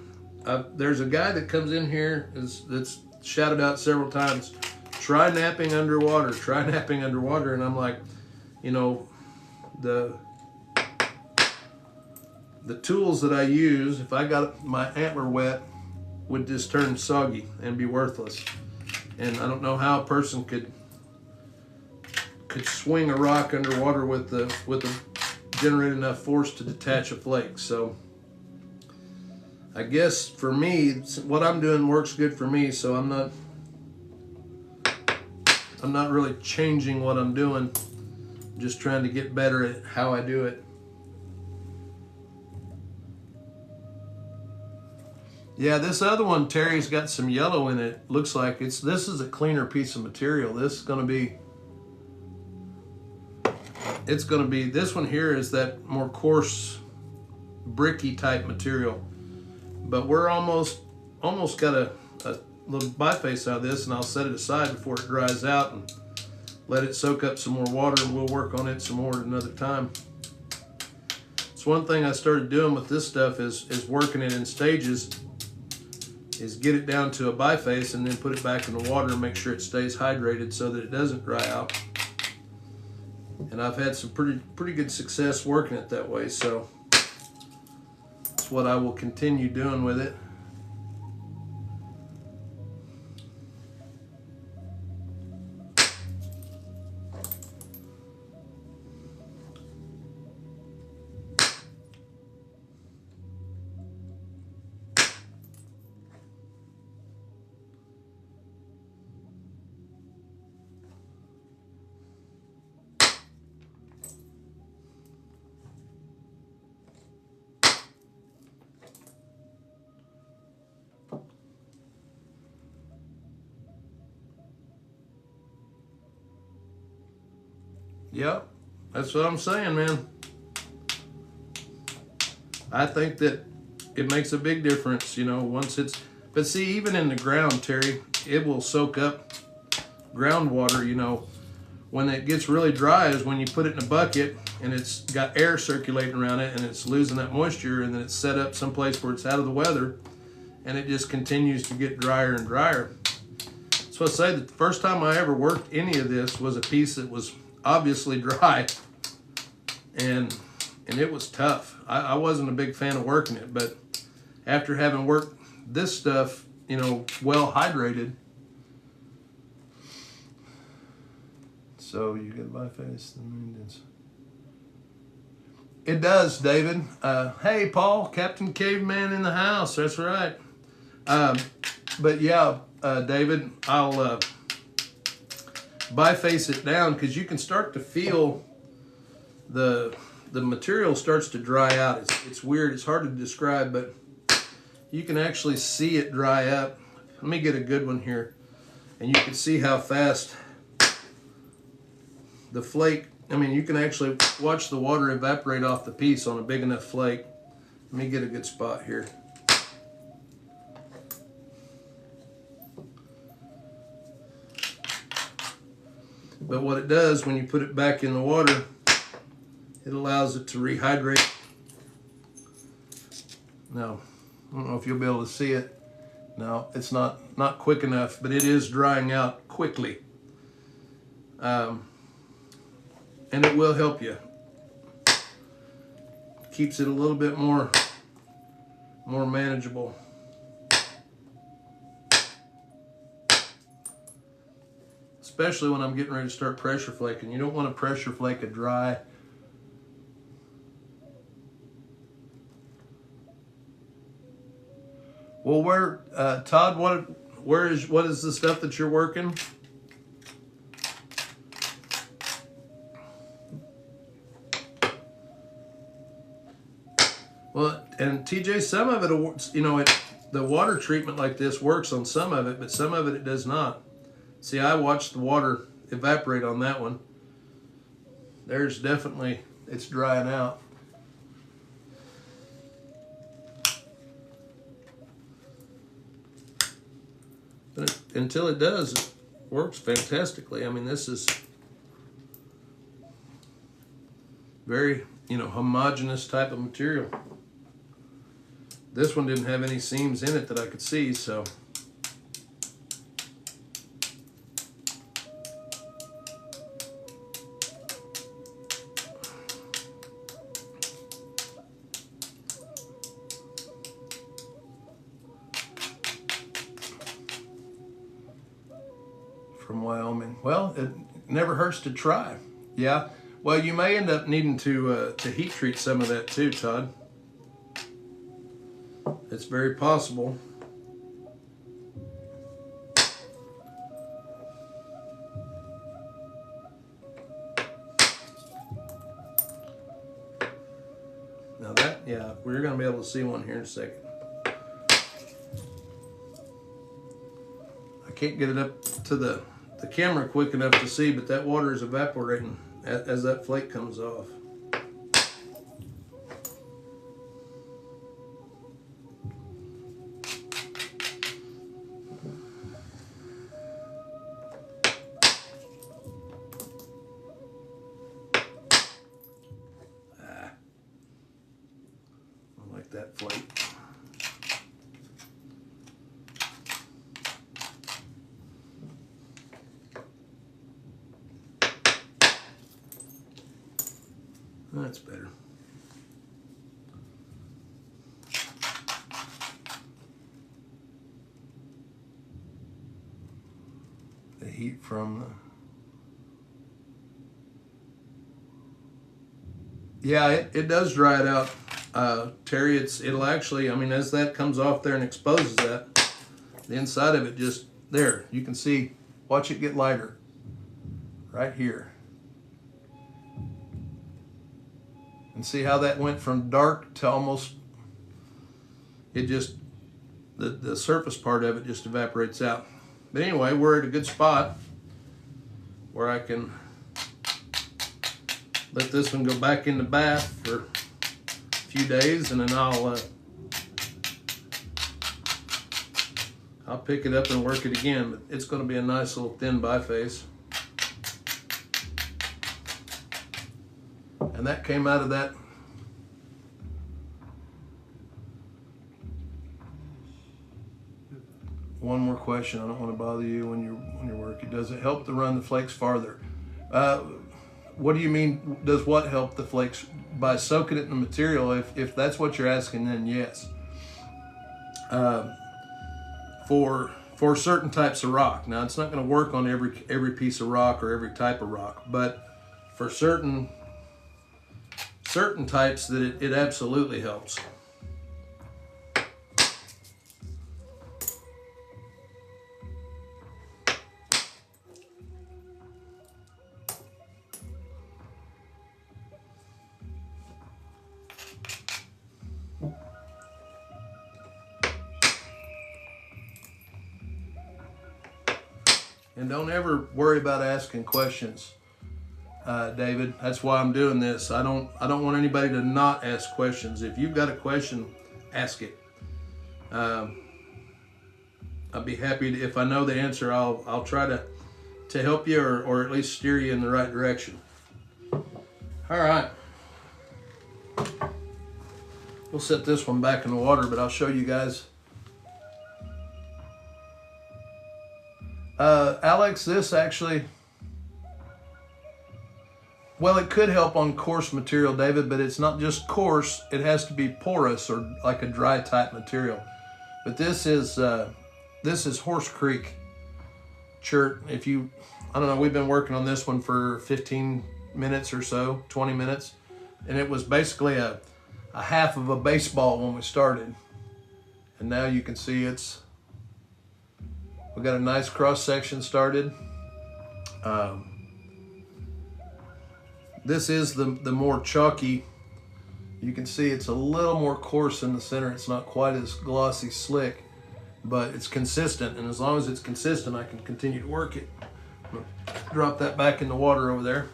there's a guy that comes in here that's shouted out several times, try napping underwater, try napping underwater. And I'm like, you know, the tools that I use, if I got my antler wet, would just turn soggy and be worthless. And I don't know how a person could swing a rock underwater with the generate enough force to detach a flake. So I guess for me, what I'm doing works good for me, so I'm not really changing what I'm doing, just trying to get better at how I do it. Yeah, this other one, Terry's got some yellow in it. Looks like this is a cleaner piece of material. This one here is that more coarse, bricky type material. But we're almost got a little biface out of this, and I'll set it aside before it dries out and let it soak up some more water, and we'll work on it some more at another time. So one thing I started doing with this stuff is working it in stages, is get it down to a biface and then put it back in the water and make sure it stays hydrated so that it doesn't dry out. And I've had some pretty good success working it that way, so that's what I will continue doing with it. Yep, that's what I'm saying, man. I think that it makes a big difference, you know, once it's, but see, even in the ground, Terry, it will soak up groundwater, you know. When it gets really dry is when you put it in a bucket and it's got air circulating around it and it's losing that moisture, and then it's set up someplace where it's out of the weather, and it just continues to get drier and drier. So I say that the first time I ever worked any of this was a piece that was obviously dry, and it was tough. I wasn't a big fan of working it, but after having worked this stuff, you know, well hydrated. So you get biface. It does, David. Hey, Paul, Captain Caveman in the house. That's right. But yeah, David, I'll biface it down, because you can start to feel the material starts to dry out. It's weird. It's hard to describe, but you can actually see it dry up. Let me get a good one here, and you can see how fast the flake, I mean, you can actually watch the water evaporate off the piece on a big enough flake. Let me get a good spot here. But what it does when you put it back in the water, it allows it to rehydrate. Now, I don't know if you'll be able to see it. No, it's not quick enough, but it is drying out quickly. And it will help you. Keeps it a little bit more manageable. Especially when I'm getting ready to start pressure flaking. You don't want to pressure flake a dry. Well, Todd, what is the stuff that you're working? Well, and TJ, some of it, you know, the water treatment like this works on some of it, but some of it does not. See, I watched the water evaporate on that one. There's definitely, it's drying out. But until it does, it works fantastically. I mean, this is very, homogeneous type of material. This one didn't have any seams in it that I could see, so. From Wyoming. Well, it never hurts to try. Yeah. Well, you may end up needing to heat treat some of that too, Todd. It's very possible. Now that, yeah, we're going to be able to see one here in a second. I can't get it up to the camera quick enough to see, but that water is evaporating as that flake comes off. I like that flake. That's better. The heat from the... Yeah, it does dry it out, Terry. It'll actually, I mean, as that comes off there and exposes that, the inside of it just, there, you can see, watch it get lighter right here. And see how that went from dark to almost, it just, the surface part of it just evaporates out. But anyway, we're at a good spot where I can let this one go back in the bath for a few days, and then I'll pick it up and work it again. But it's going to be a nice little thin biface. And that came out of that. One more question. I don't want to bother you when you're working. Does it help to run the flakes farther? What do you mean? Does what help the flakes? By soaking it in the material? If that's what you're asking, then yes. For certain types of rock. Now it's not going to work on every piece of rock or every type of rock, but for certain types that it absolutely helps. And don't ever worry about asking questions. David, that's why I'm doing this. I don't want anybody to not ask questions. If you've got a question, ask it. I'll be happy to, if I know the answer, I'll try to help you or at least steer you in the right direction. All right. We'll set this one back in the water, but I'll show you guys. Alex, this actually, well, it could help on coarse material, David, but it's not just coarse. It has to be porous or like a dry type material. But this is Horse Creek chert. I don't know, we've been working on this one for 15 minutes or so, 20 minutes. And it was basically a half of a baseball when we started. And now you can see we got a nice cross section started. This is the more chalky. You can see it's a little more coarse in the center. It's not quite as glossy slick, but it's consistent. And as long as it's consistent, I can continue to work it. I'm gonna drop that back in the water over there.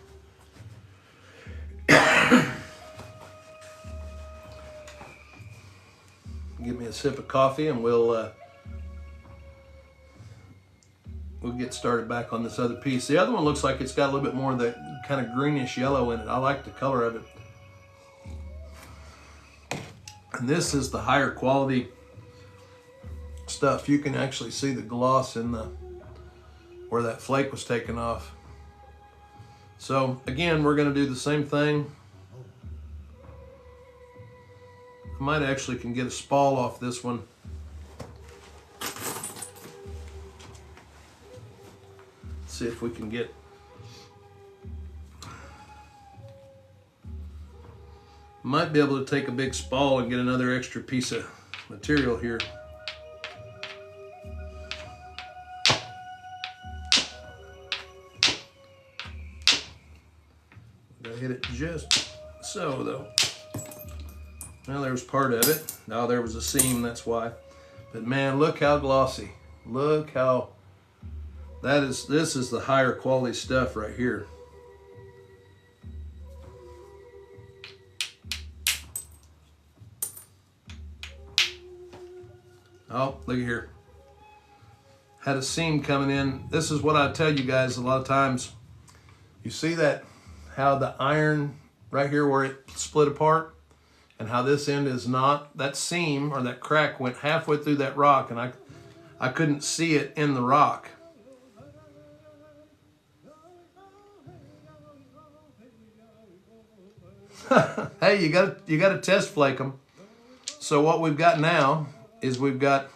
Give me a sip of coffee and we'll get started back on this other piece. The other one looks like it's got a little bit more of that kind of greenish yellow in it. I like the color of it. And this is the higher quality stuff. You can actually see the gloss in the where that flake was taken off. So again, we're going to do the same thing. I might actually can get a spall off this one. See if we can get might be able to take a big spall and get another extra piece of material here. Gotta hit it just so though. Well, there was part of it. Now there was a seam, that's why. But man, look how glossy. Look how this is the higher quality stuff right here. Oh, look at here. Had a seam coming in. This is what I tell you guys a lot of times. You see that, how the iron right here where it split apart and how this end is not, that seam or that crack went halfway through that rock and I couldn't see it in the rock. Hey, you got to test flake them. So what we've got now is we've got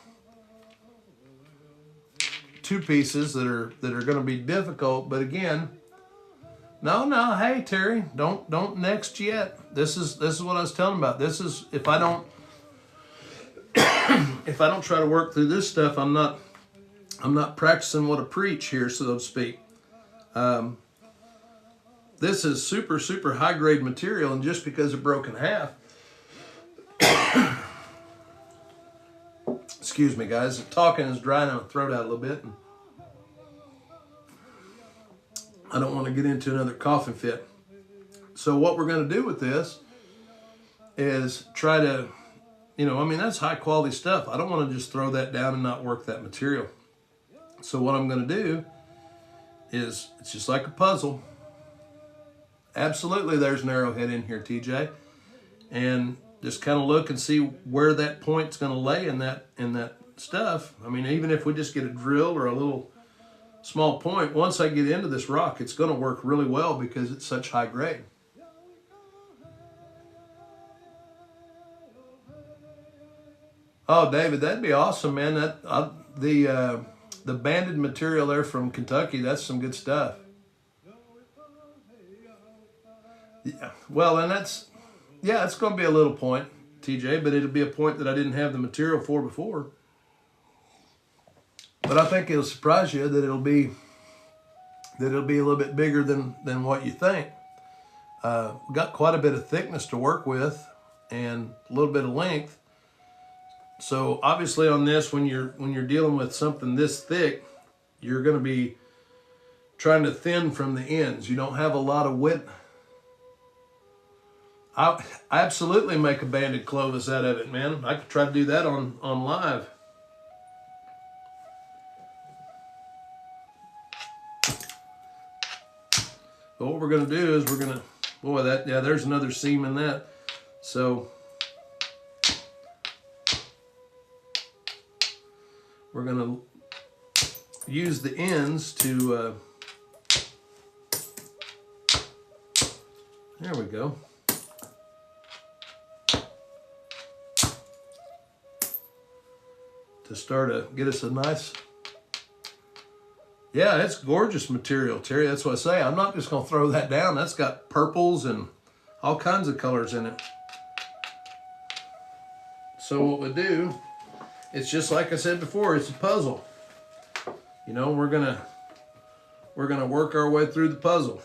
two pieces that are going to be difficult, but again, no, hey Terry, don't next yet. This is what I was telling about. This is if I don't if I don't try to work through this stuff, I'm not practicing what I preach here, so to speak. This is super, super high grade material, and just because it broke in half, excuse me guys, talking is drying my throat out a little bit, and I don't want to get into another coughing fit. So what we're going to do with this is try to, I mean, that's high quality stuff. I don't want to just throw that down and not work that material. So what I'm going to do is, it's just like a puzzle. Absolutely, there's an arrowhead in here, TJ. And just kind of look and see where that point's going to lay in that stuff. I mean, even if we just get a drill or a little small point, once I get into this rock, it's going to work really well because it's such high grade. Oh, David, that'd be awesome, man. The banded material there from Kentucky, that's some good stuff. Yeah, well, and it's going to be a little point, TJ, but it'll be a point that I didn't have the material for before. But I think it'll surprise you that it'll be a little bit bigger than what you think. Got quite a bit of thickness to work with and a little bit of length. So obviously on this, when you're dealing with something this thick, you're going to be trying to thin from the ends. You don't have a lot of width. I absolutely make a banded Clovis out of it, man. I could try to do that on live. But what we're going to do is we're going to, there's another seam in that. So we're going to use the ends to, there we go. To start to get us a nice, yeah, it's gorgeous material, Terry. That's what I say. I'm not just going to throw that down. That's got purples and all kinds of colors in it. So what we do, it's just like I said before, it's a puzzle. We're gonna work our way through the puzzle.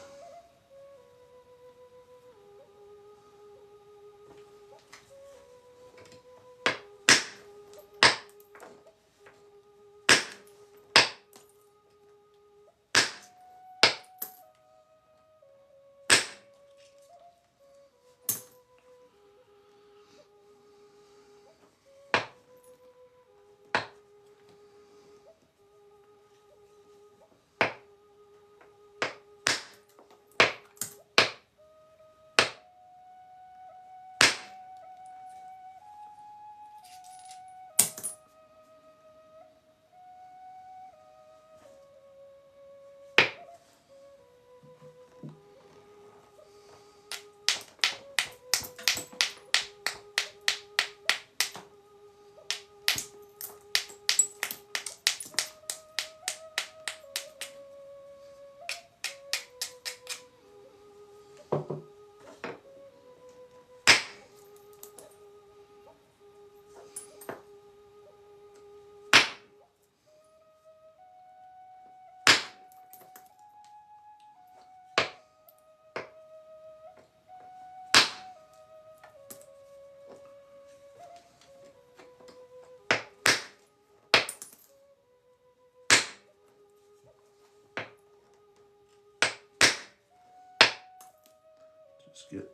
Just get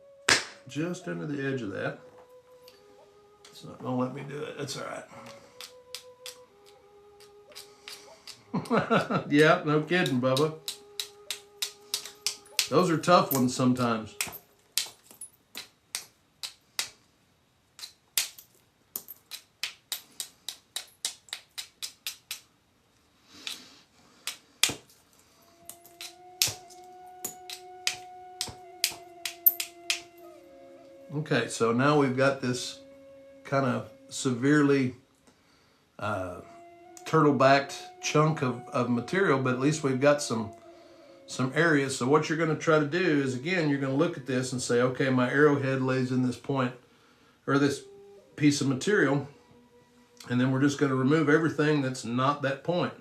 just under the edge of that. It's not gonna let me do it. That's all right. Yeah, no kidding, Bubba. Those are tough ones sometimes. Okay, so now we've got this kind of severely turtle-backed chunk of material, but at least we've got some areas. So what you're going to try to do is, again, you're going to look at this and say, okay, my arrowhead lays in this point, or this piece of material, and then we're just going to remove everything that's not that point.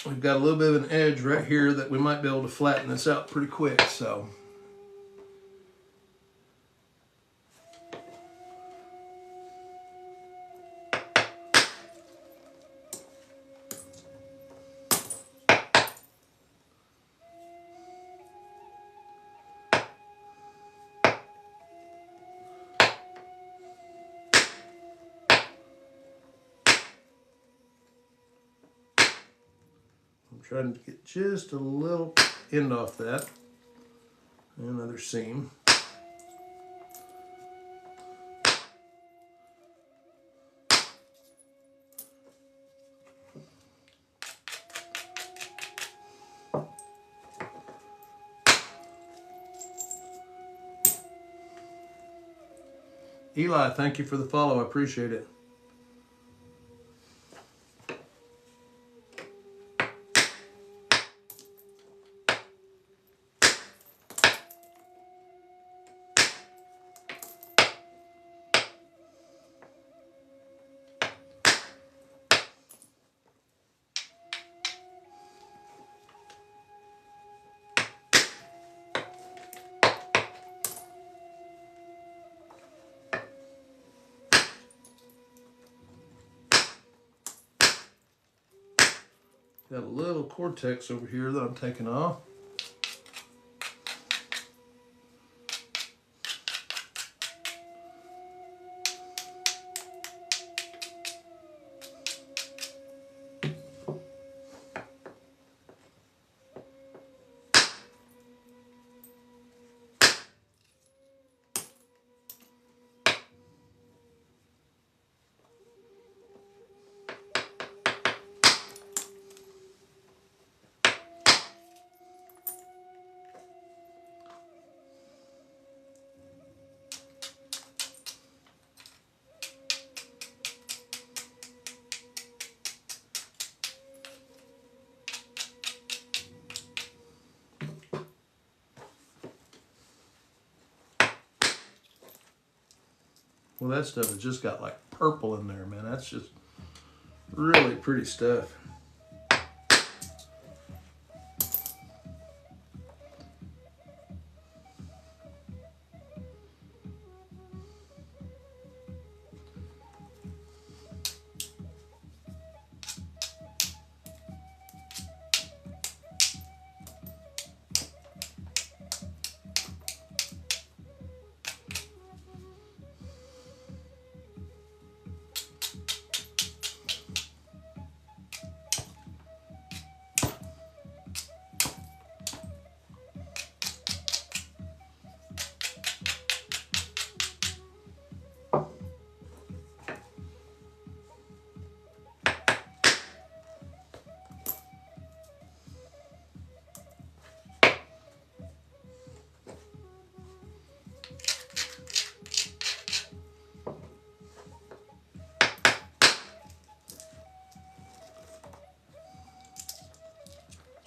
We've got a little bit of an edge right here that we might be able to flatten this out pretty quick, so. I'm trying to get just a little end off that. Another seam. Eli, thank you for the follow. I appreciate it. Got a little cortex over here that I'm taking off. Well, that stuff has just got like purple in there, man. That's just really pretty stuff.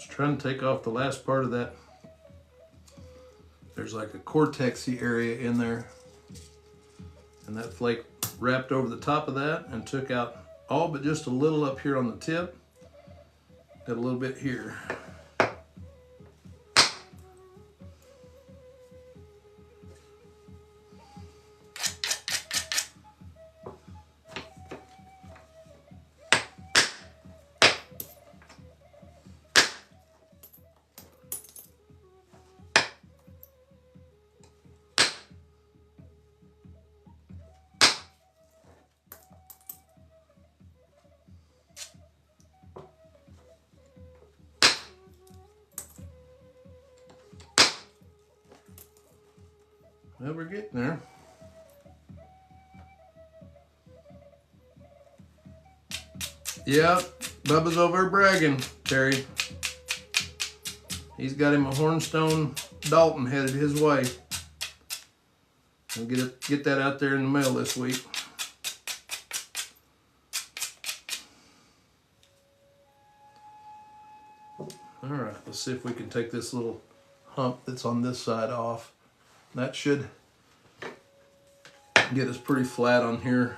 Trying to take off the last part of that. There's like a cortexy area in there, and that flake wrapped over the top of that and took out all but just a little up here on the tip. Got a little bit here. Well, we're getting there. Yeah, Bubba's over bragging, Terry. He's got him a Hornstone Dalton headed his way. I'll get that out there in the mail this week. All right, let's see if we can take this little hump that's on this side off. That should get us pretty flat on here.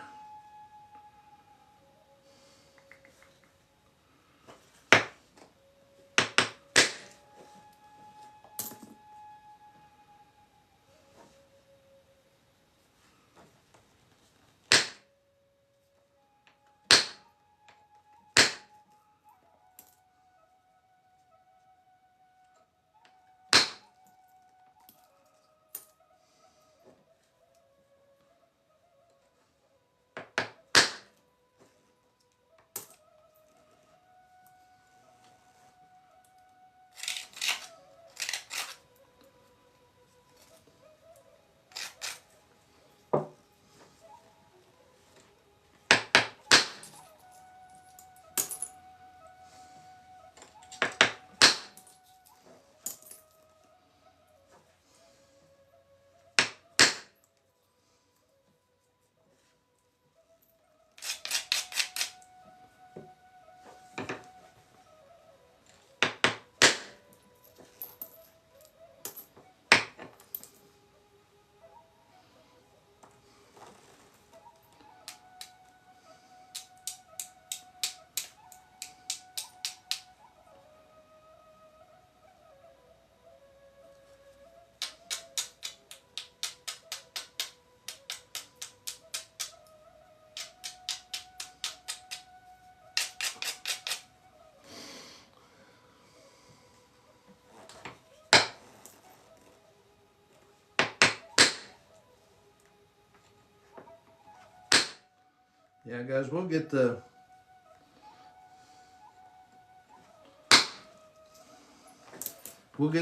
Yeah, guys, we'll get the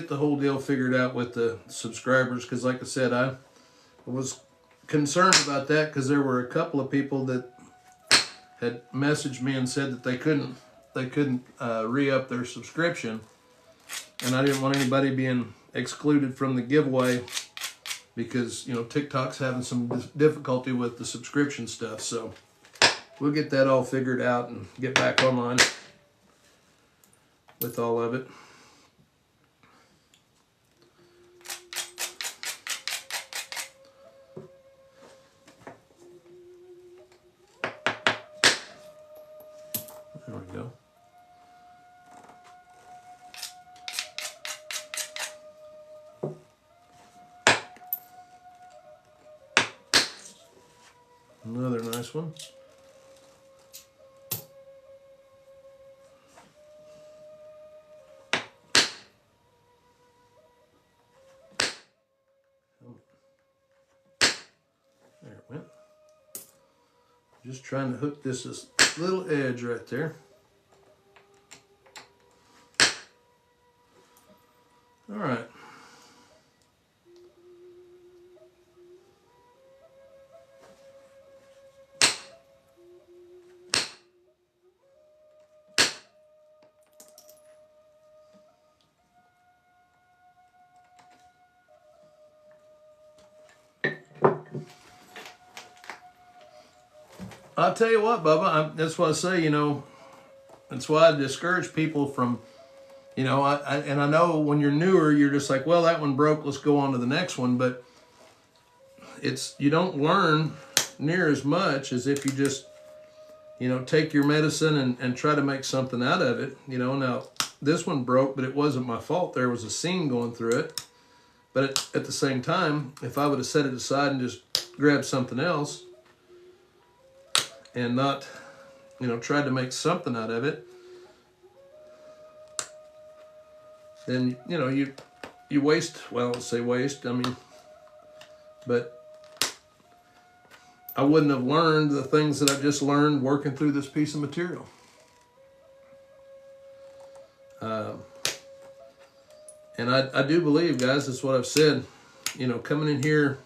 whole deal figured out with the subscribers, because like I said, I was concerned about that because there were a couple of people that had messaged me and said that they couldn't re-up their subscription, and I didn't want anybody being excluded from the giveaway because, you know, TikTok's having some difficulty with the subscription stuff. So we'll get that all figured out and get back online with all of it. There we go. Another nice one. There it went. Just trying to hook this little edge right there. All right. I'll tell you what, Bubba, that's why I say, you know, that's why I discourage people from, you know, and I know when you're newer, you're just like, well, that one broke, let's go on to the next one. But you don't learn near as much as if you just, you know, take your medicine and try to make something out of it. You know, now this one broke, but it wasn't my fault. There was a seam going through it. But at the same time, if I would have set it aside and just grabbed something else and not, you know, tried to make something out of it, then, you know, you waste, well, let's say waste, I mean, but I wouldn't have learned the things that I just learned working through this piece of material. And I do believe, guys, that's what I've said, you know, coming in here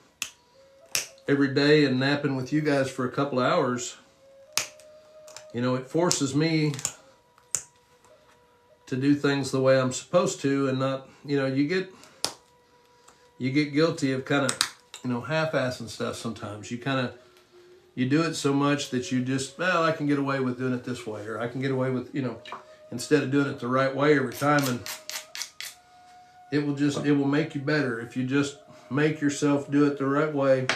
every day and napping with you guys for a couple of hours, you know, it forces me to do things the way I'm supposed to, and not, you know, you get guilty of kind of, you know, half-assing stuff sometimes. You do it so much that you just, well, I can get away with doing it this way, or I can get away with, you know, instead of doing it the right way every time. And it will make you better if you just make yourself do it the right way.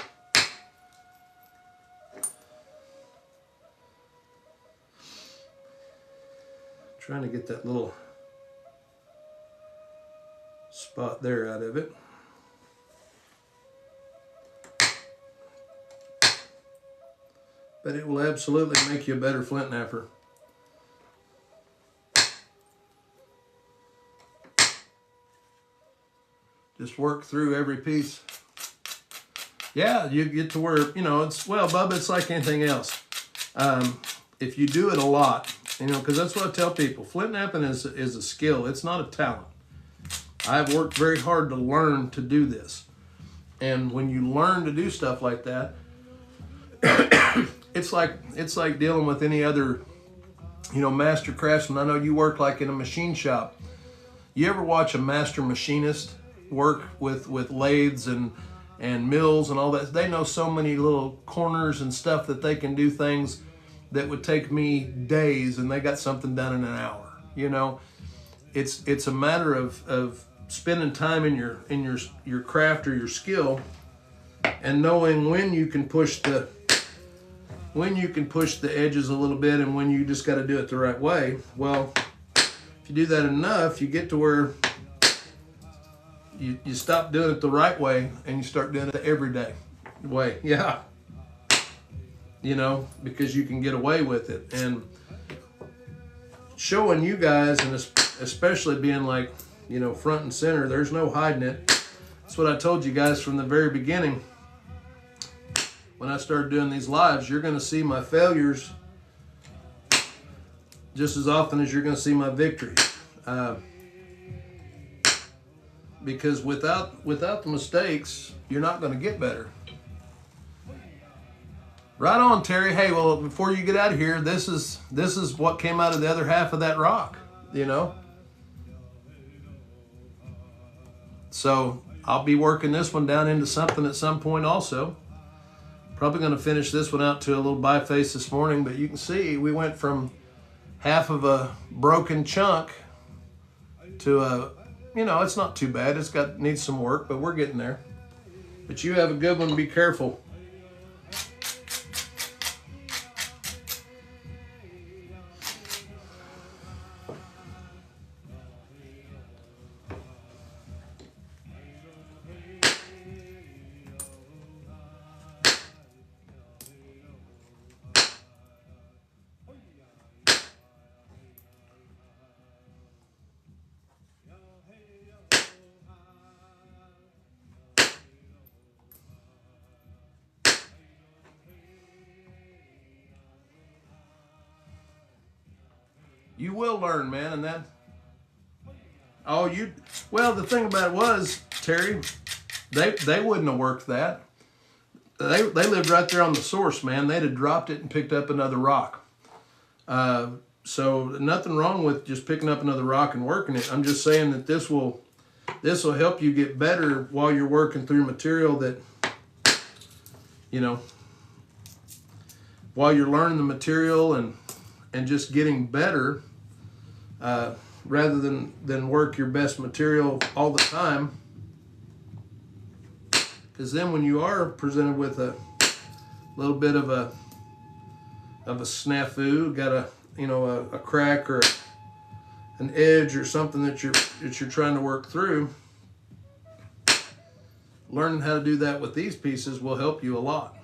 Trying to get that little spot there out of it. But it will absolutely make you a better flint knapper. Just work through every piece. Yeah, you get to where, you know, it's, well, Bubba, it's like anything else. If you do it a lot, you know, because that's what I tell people. Flint knapping is a skill. It's not a talent. I've worked very hard to learn to do this. And when you learn to do stuff like that, it's like dealing with any other, you know, master craftsman. I know you work like in a machine shop. You ever watch a master machinist work with lathes and mills and all that? They know so many little corners and stuff that they can do things that would take me days, and they got something done in an hour. You know, it's a matter of spending time in your craft or your skill, and knowing when you can push the edges a little bit, and when you just got to do it the right way. Well, if you do that enough, you get to where you stop doing it the right way and you start doing it the everyday way. Yeah. You know, because you can get away with it. And showing you guys, and especially being like, you know, front and center, there's no hiding it. That's what I told you guys from the very beginning. When I started doing these lives, you're going to see my failures just as often as you're going to see my victories. Because without the mistakes, you're not going to get better. Right on, Terry. Hey, well, before you get out of here, this is what came out of the other half of that rock, you know. So I'll be working this one down into something at some point also. Probably going to finish this one out to a little biface this morning, but you can see we went from half of a broken chunk to a, you know, it's not too bad. Needs some work, but we're getting there. But you have a good one. Be careful. You will learn, man, and that. Oh, well, the thing about it was, Terry, they wouldn't have worked that. They lived right there on the source, man. They'd have dropped it and picked up another rock. So nothing wrong with just picking up another rock and working it. I'm just saying that this will help you get better while you're working through material that, you know, while you're learning the material and just getting better. Rather than work your best material all the time, because then when you are presented with a little bit of a snafu, got a crack or an edge or something that you're trying to work through, learning how to do that with these pieces will help you a lot.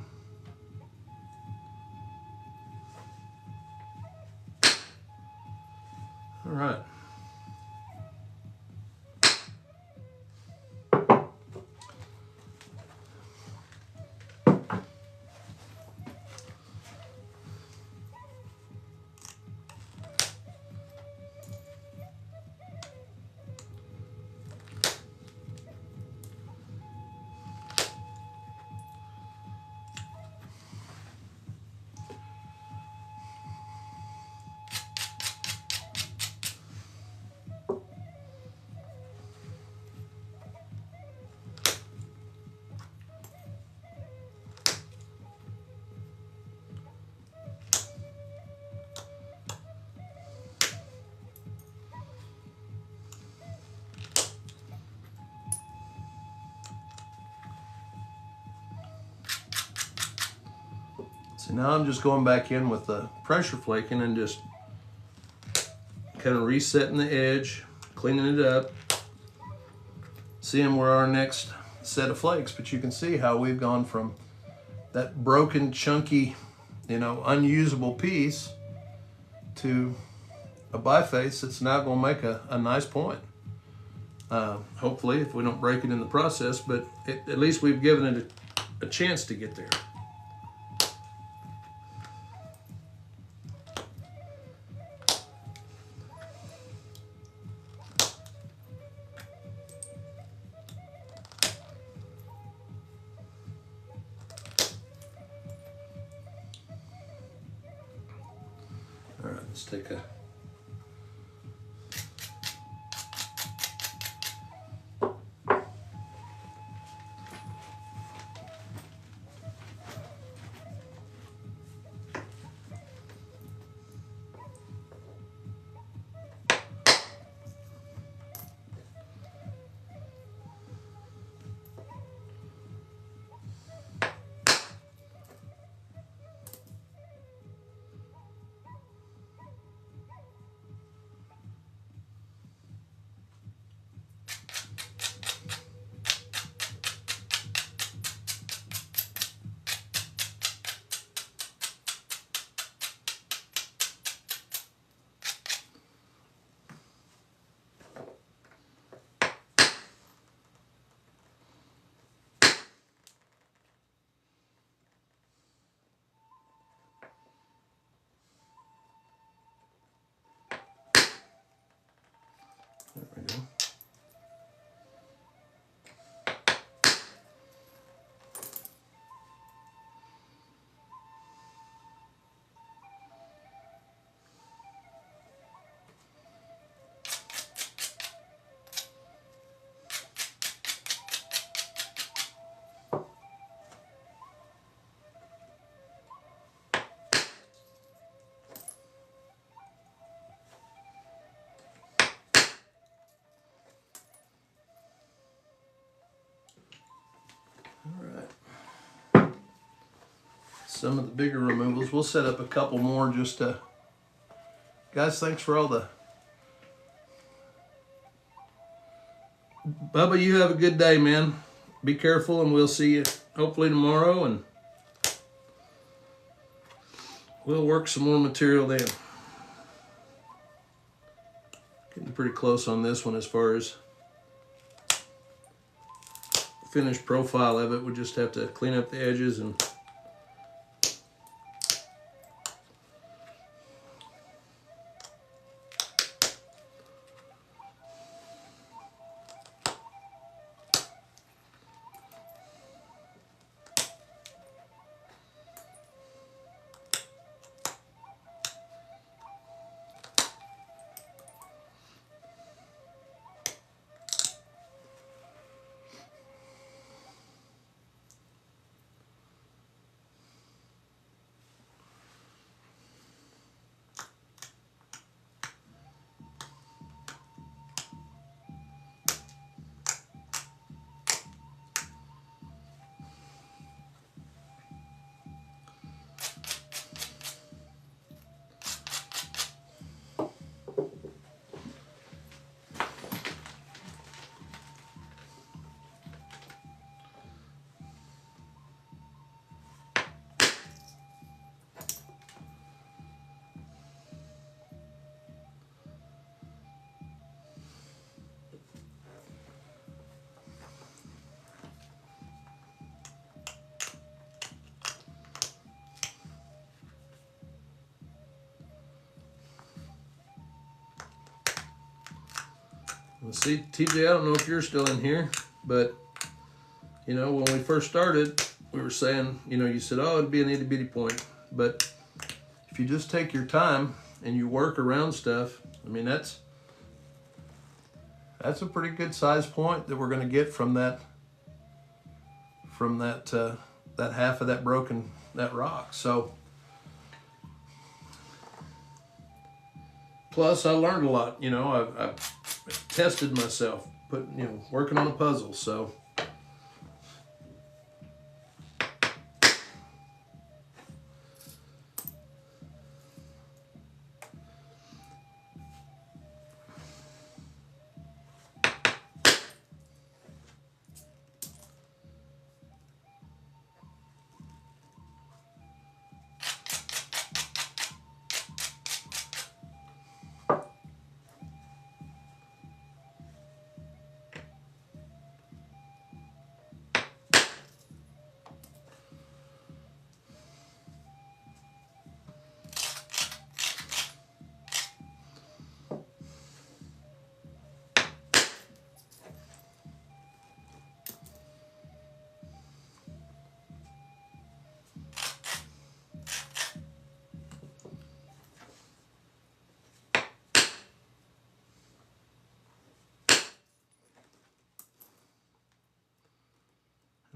All right. So now I'm just going back in with the pressure flaking and just kind of resetting the edge, cleaning it up, seeing where our next set of flakes. But you can see how we've gone from that broken, chunky, unusable piece to a biface that's now going to make a nice point. Hopefully, if we don't break it in the process, but at least we've given it a chance to get there. All right, let's take a There we go. All right. Some of the bigger removals. We'll set up a couple more just to... Guys, thanks for all the... Bubba, you have a good day, man. Be careful, and we'll see you hopefully tomorrow, and we'll work some more material then. Getting pretty close on this one as far as finished profile of it. We just have to clean up the edges and well, see, TJ, I don't know if you're still in here, but, when we first started, we were saying, you said, oh, it'd be an itty bitty point. But if you just take your time and you work around stuff, I mean, that's a pretty good size point that we're going to get from that half of that rock. So, plus I learned a lot, I've tested myself, working on a puzzle. So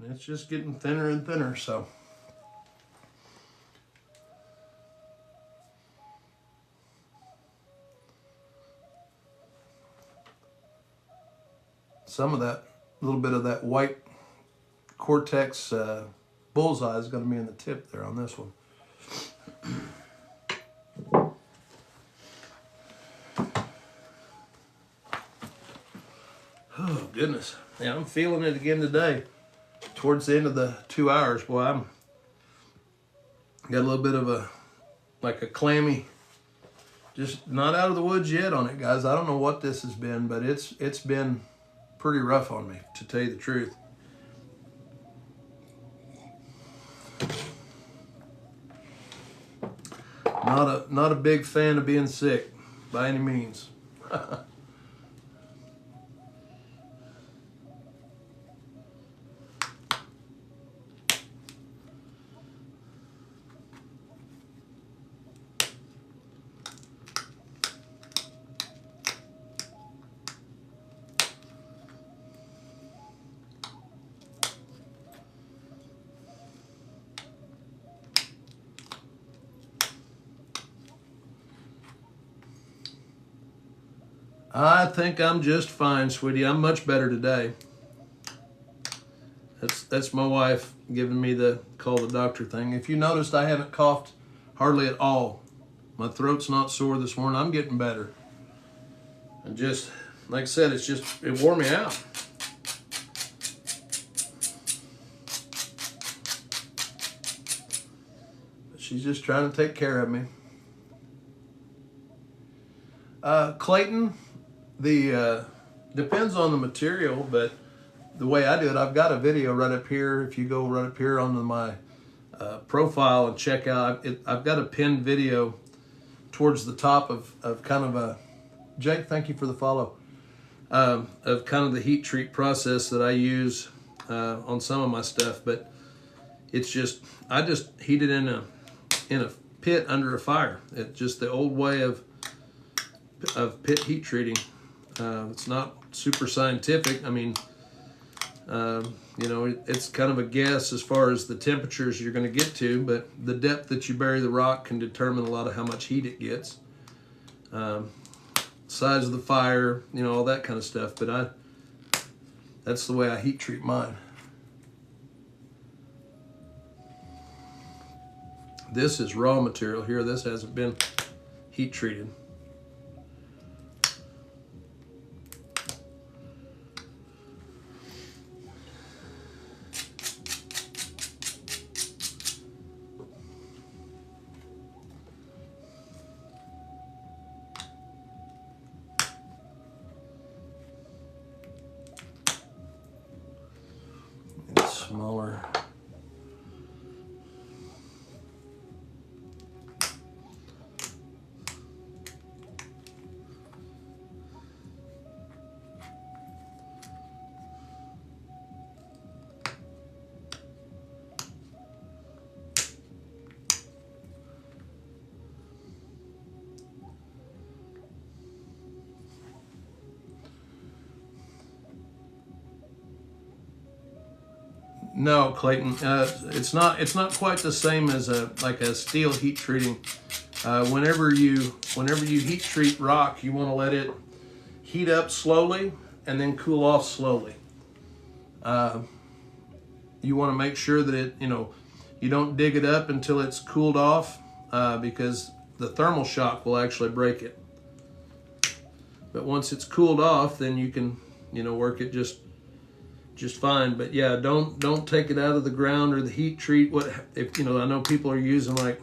And it's just getting thinner and thinner, so. Some of that, a little bit of that white Cortex bullseye is going to be in the tip there on this one. Oh, goodness. Yeah, I'm feeling it again today. Towards the end of the 2 hours, boy, I'm got a little bit of like a clammy, just not out of the woods yet on it, guys. I don't know what this has been, but it's been pretty rough on me, to tell you the truth. Not a big fan of being sick by any means. I think I'm just fine, sweetie. I'm much better today. That's my wife giving me the call the doctor thing. If you noticed, I haven't coughed hardly at all. My throat's not sore this morning. I'm getting better. And just, like I said, it wore me out. But she's just trying to take care of me. Clayton, depends on the material, but the way I do it, I've got a video right up here. If you go right up here onto my profile and check out, I've got a pinned video towards the top of kind of a, Jake, thank you for the follow, of kind of the heat treat process that I use on some of my stuff. But it's just, I just heat it in a pit under a fire. It's just the old way of pit heat treating. It's not super scientific. I mean, you know, it's kind of a guess as far as the temperatures you're going to get to, but the depth that you bury the rock can determine a lot of how much heat it gets. Size of the fire, you know, all that kind of stuff. But that's the way I heat treat mine. This is raw material here. This hasn't been heat treated. Smaller. No, Clayton, it's not quite the same as like a steel heat treating. Whenever you heat treat rock, you want to let it heat up slowly and then cool off slowly. You want to make sure that you don't dig it up until it's cooled off, because the thermal shock will actually break it. But once it's cooled off, then you can work it just fine. But yeah, don't take it out of the ground or the heat treat. I know people are using like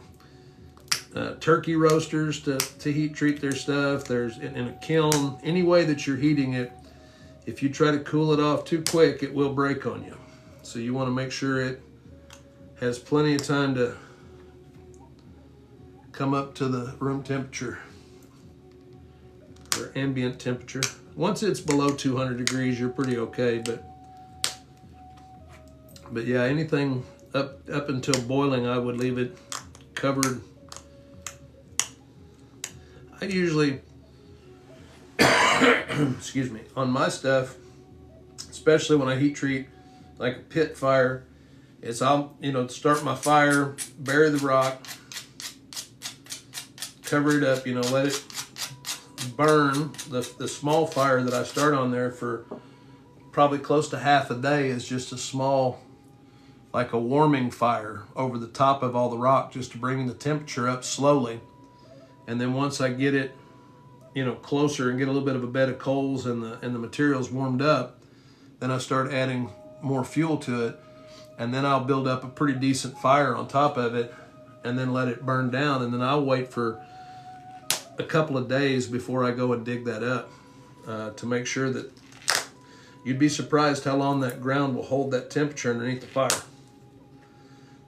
turkey roasters to heat treat their stuff. There's in a kiln, any way that you're heating it, if you try to cool it off too quick, it will break on you. So you want to make sure it has plenty of time to come up to the room temperature or ambient temperature. Once it's below 200 degrees, you're pretty okay. But yeah, anything up until boiling, I would leave it covered. I usually, excuse me, on my stuff, especially when I heat treat like a pit fire. Is I'll, start my fire, bury the rock, cover it up, let it burn. The small fire that I start on there for probably close to half a day is just a small, like a warming fire over the top of all the rock, just to bring the temperature up slowly. And then once I get it, closer and get a little bit of a bed of coals and the materials warmed up, then I start adding more fuel to it, and then I'll build up a pretty decent fire on top of it, and then let it burn down, and then I'll wait for a couple of days before I go and dig that up to make sure that you'd be surprised how long that ground will hold that temperature underneath the fire.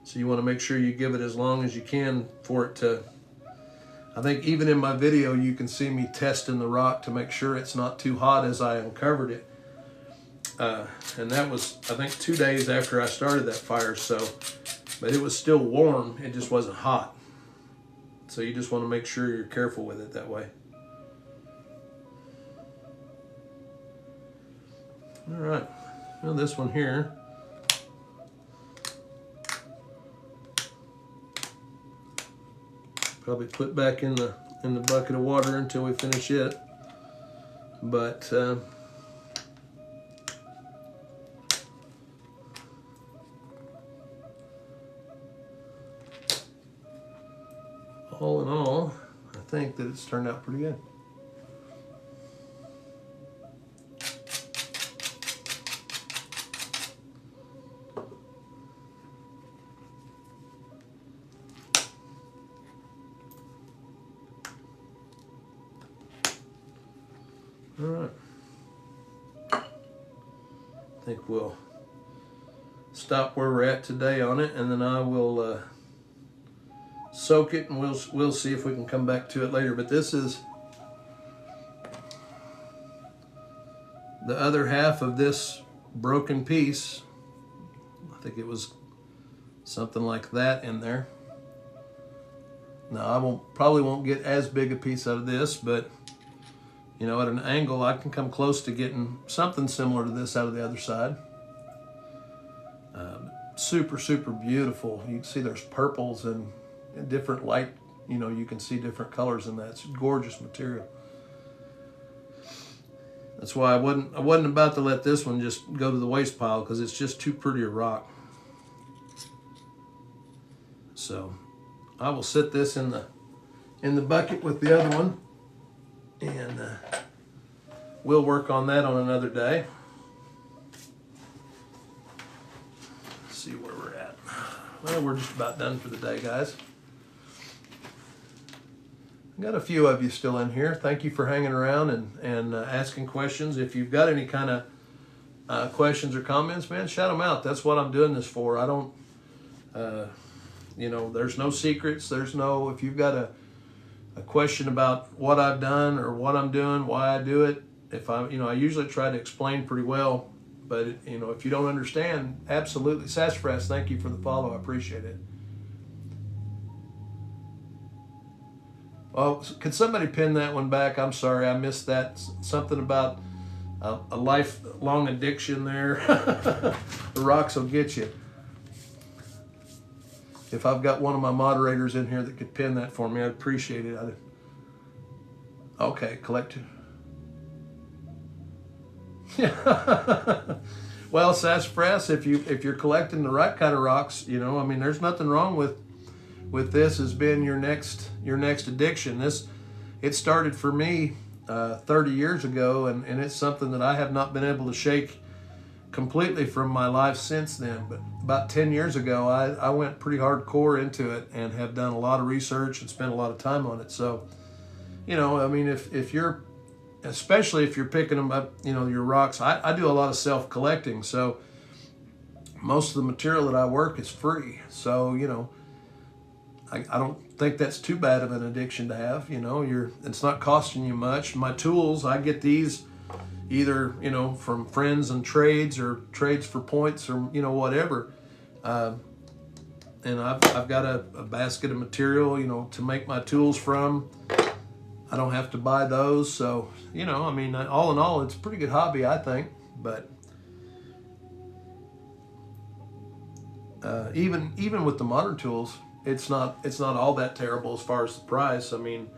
So you want to make sure you give it as long as you can for it to, I think even in my video you can see me testing the rock to make sure it's not too hot as I uncovered it. And that was, I think, 2 days after I started that fire, but it was still warm, it just wasn't hot. So you just want to make sure you're careful with it that way. All right, well, this one here, probably put back in the bucket of water until we finish it. But all in all, I think that it's turned out pretty good. All right. I think we'll stop where we're at today on it, and then I will soak it, and we'll see if we can come back to it later. But this is the other half of this broken piece. I think it was something like that in there. Now I probably won't get as big a piece out of this, but at an angle I can come close to getting something similar to this out of the other side. Super, super beautiful. You can see there's purples and different light, you can see different colors in that. It's gorgeous material. That's why I wasn't about to let this one just go to the waste pile, because it's just too pretty a rock. So I will set this in the bucket with the other one, and we'll work on that on another day. Let's see where we're at. Well, we're just about done for the day, guys. Got a few of you still in here. Thank you for hanging around and asking questions. If you've got any kind of questions or comments, man, shout them out. That's what I'm doing this for. I don't, there's no secrets. There's no, if you've got a question about what I've done or what I'm doing, why I do it, I usually try to explain pretty well. But, if you don't understand, absolutely. Sassafras, thank you for the follow. I appreciate it. Well, could somebody pin that one back? I'm sorry, I missed that. Something about a lifelong addiction there. The rocks will get you. If I've got one of my moderators in here that could pin that for me, I'd appreciate it. Okay, collect. Well, Sassafras, if you're collecting the right kind of rocks, there's nothing wrong with this as being your next addiction. It started for me 30 years ago, and it's something that I have not been able to shake completely from my life since then. But about 10 years ago, I went pretty hardcore into it and have done a lot of research and spent a lot of time on it. So, if you're, especially if you're picking them up, your rocks, I do a lot of self-collecting. So most of the material that I work is free. So, I don't think that's too bad of an addiction to have. It's not costing you much. My tools, I get these either, from friends and trades or trades for points or, whatever. And I've got a basket of material, to make my tools from. I don't have to buy those. So, all in all, it's a pretty good hobby, I think. But even with the modern tools, it's not all that terrible as far as the price. I mean,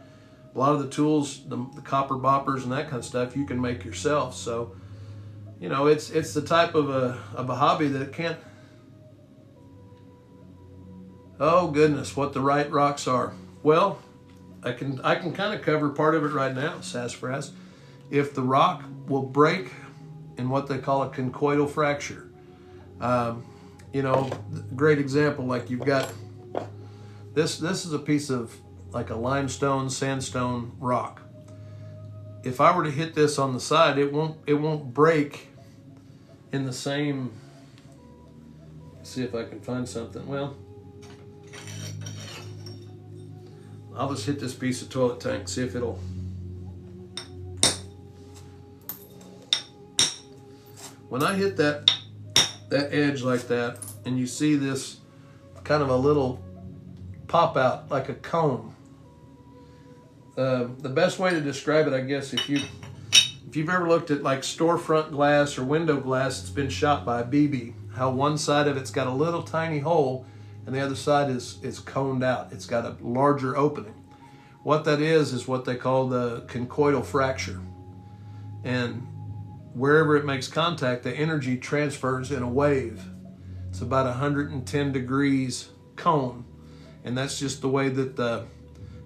a lot of the tools, the copper boppers and that kind of stuff, you can make yourself. So, you know, it's the type of a hobby that it can't. Oh goodness, what the right rocks are. Well, I can kind of cover part of it right now, sassafras. If the rock will break in what they call a conchoidal fracture, you know, great example, like you've got this is a piece of like a limestone, sandstone rock. If I were to hit this on the side, it won't break in the same. Let's see if I can find something. Well, I'll just hit this piece of toilet tank, see if it'll. When I hit that edge like that, and you see this kind of a little pop out like a cone. The best way to describe it, I guess, if you've ever looked at like storefront glass or window glass that's been shot by a BB, how one side of it's got a little tiny hole and the other side is coned out. It's got a larger opening. What that is what they call the conchoidal fracture. And wherever it makes contact, the energy transfers in a wave. It's about 110 degrees cone. And that's just the way that the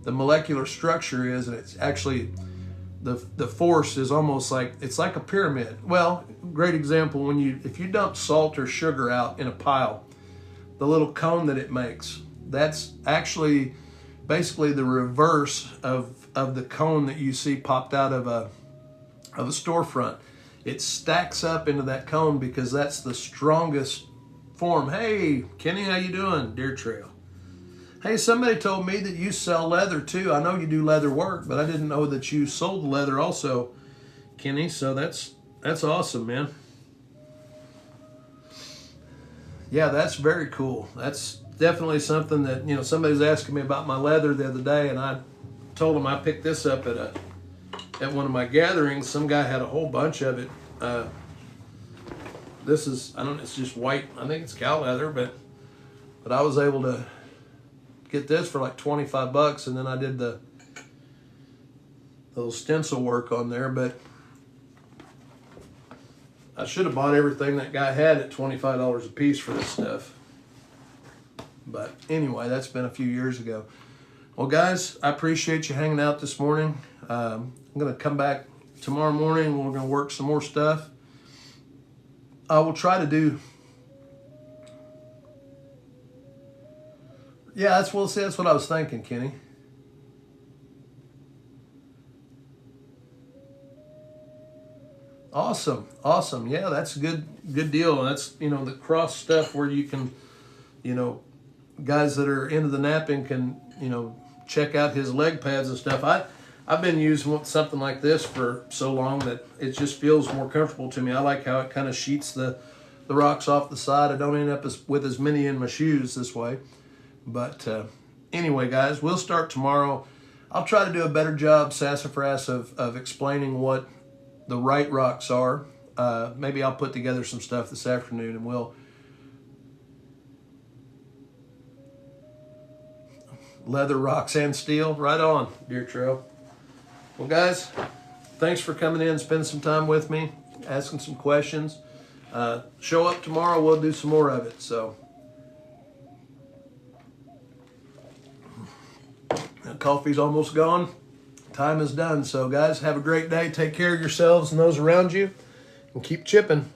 molecular structure is, and it's actually, the force is almost like, it's like a pyramid. Well, great example, if you dump salt or sugar out in a pile, the little cone that it makes, that's actually basically the reverse of the cone that you see popped out of a storefront. It stacks up into that cone because that's the strongest form. Hey, Kenny, how you doing? Deer Trail. Hey, somebody told me that you sell leather too. I know you do leather work, but I didn't know that you sold leather also, Kenny. So that's awesome, man. Yeah, that's very cool. That's definitely something that, you know, somebody's asking me about my leather the other day, and I told them I picked this up at one of my gatherings. Some guy had a whole bunch of it. This is, I don't know, it's just white. I think it's cow leather, but I was able to get this for like 25 bucks, and then I did the little stencil work on there, but I should have bought everything that guy had at $25 a piece for this stuff. But anyway, that's been a few years ago. Well, guys, I appreciate you hanging out this morning. I'm going to come back tomorrow morning. We're going to work some more stuff. I will try to do. Yeah, that's what I was thinking, Kenny. Awesome. Yeah, that's a good deal. That's, you know, the cross stuff where you can, you know, guys that are into the napping can, you know, check out his leg pads and stuff. I've been using something like this for so long that it just feels more comfortable to me. I like how it kind of sheets the rocks off the side. I don't end up with as many in my shoes this way. But anyway, guys, we'll start tomorrow. I'll try to do a better job, sassafras, of explaining what the right rocks are. Maybe I'll put together some stuff this afternoon, and we'll leather, rocks, and steel. Right on, Deer Trail. Well, guys, thanks for coming in, spending some time with me, asking some questions. Show up tomorrow. We'll do some more of it. So, coffee's almost gone. Time is done. So, guys, have a great day. Take care of yourselves and those around you, and keep chipping.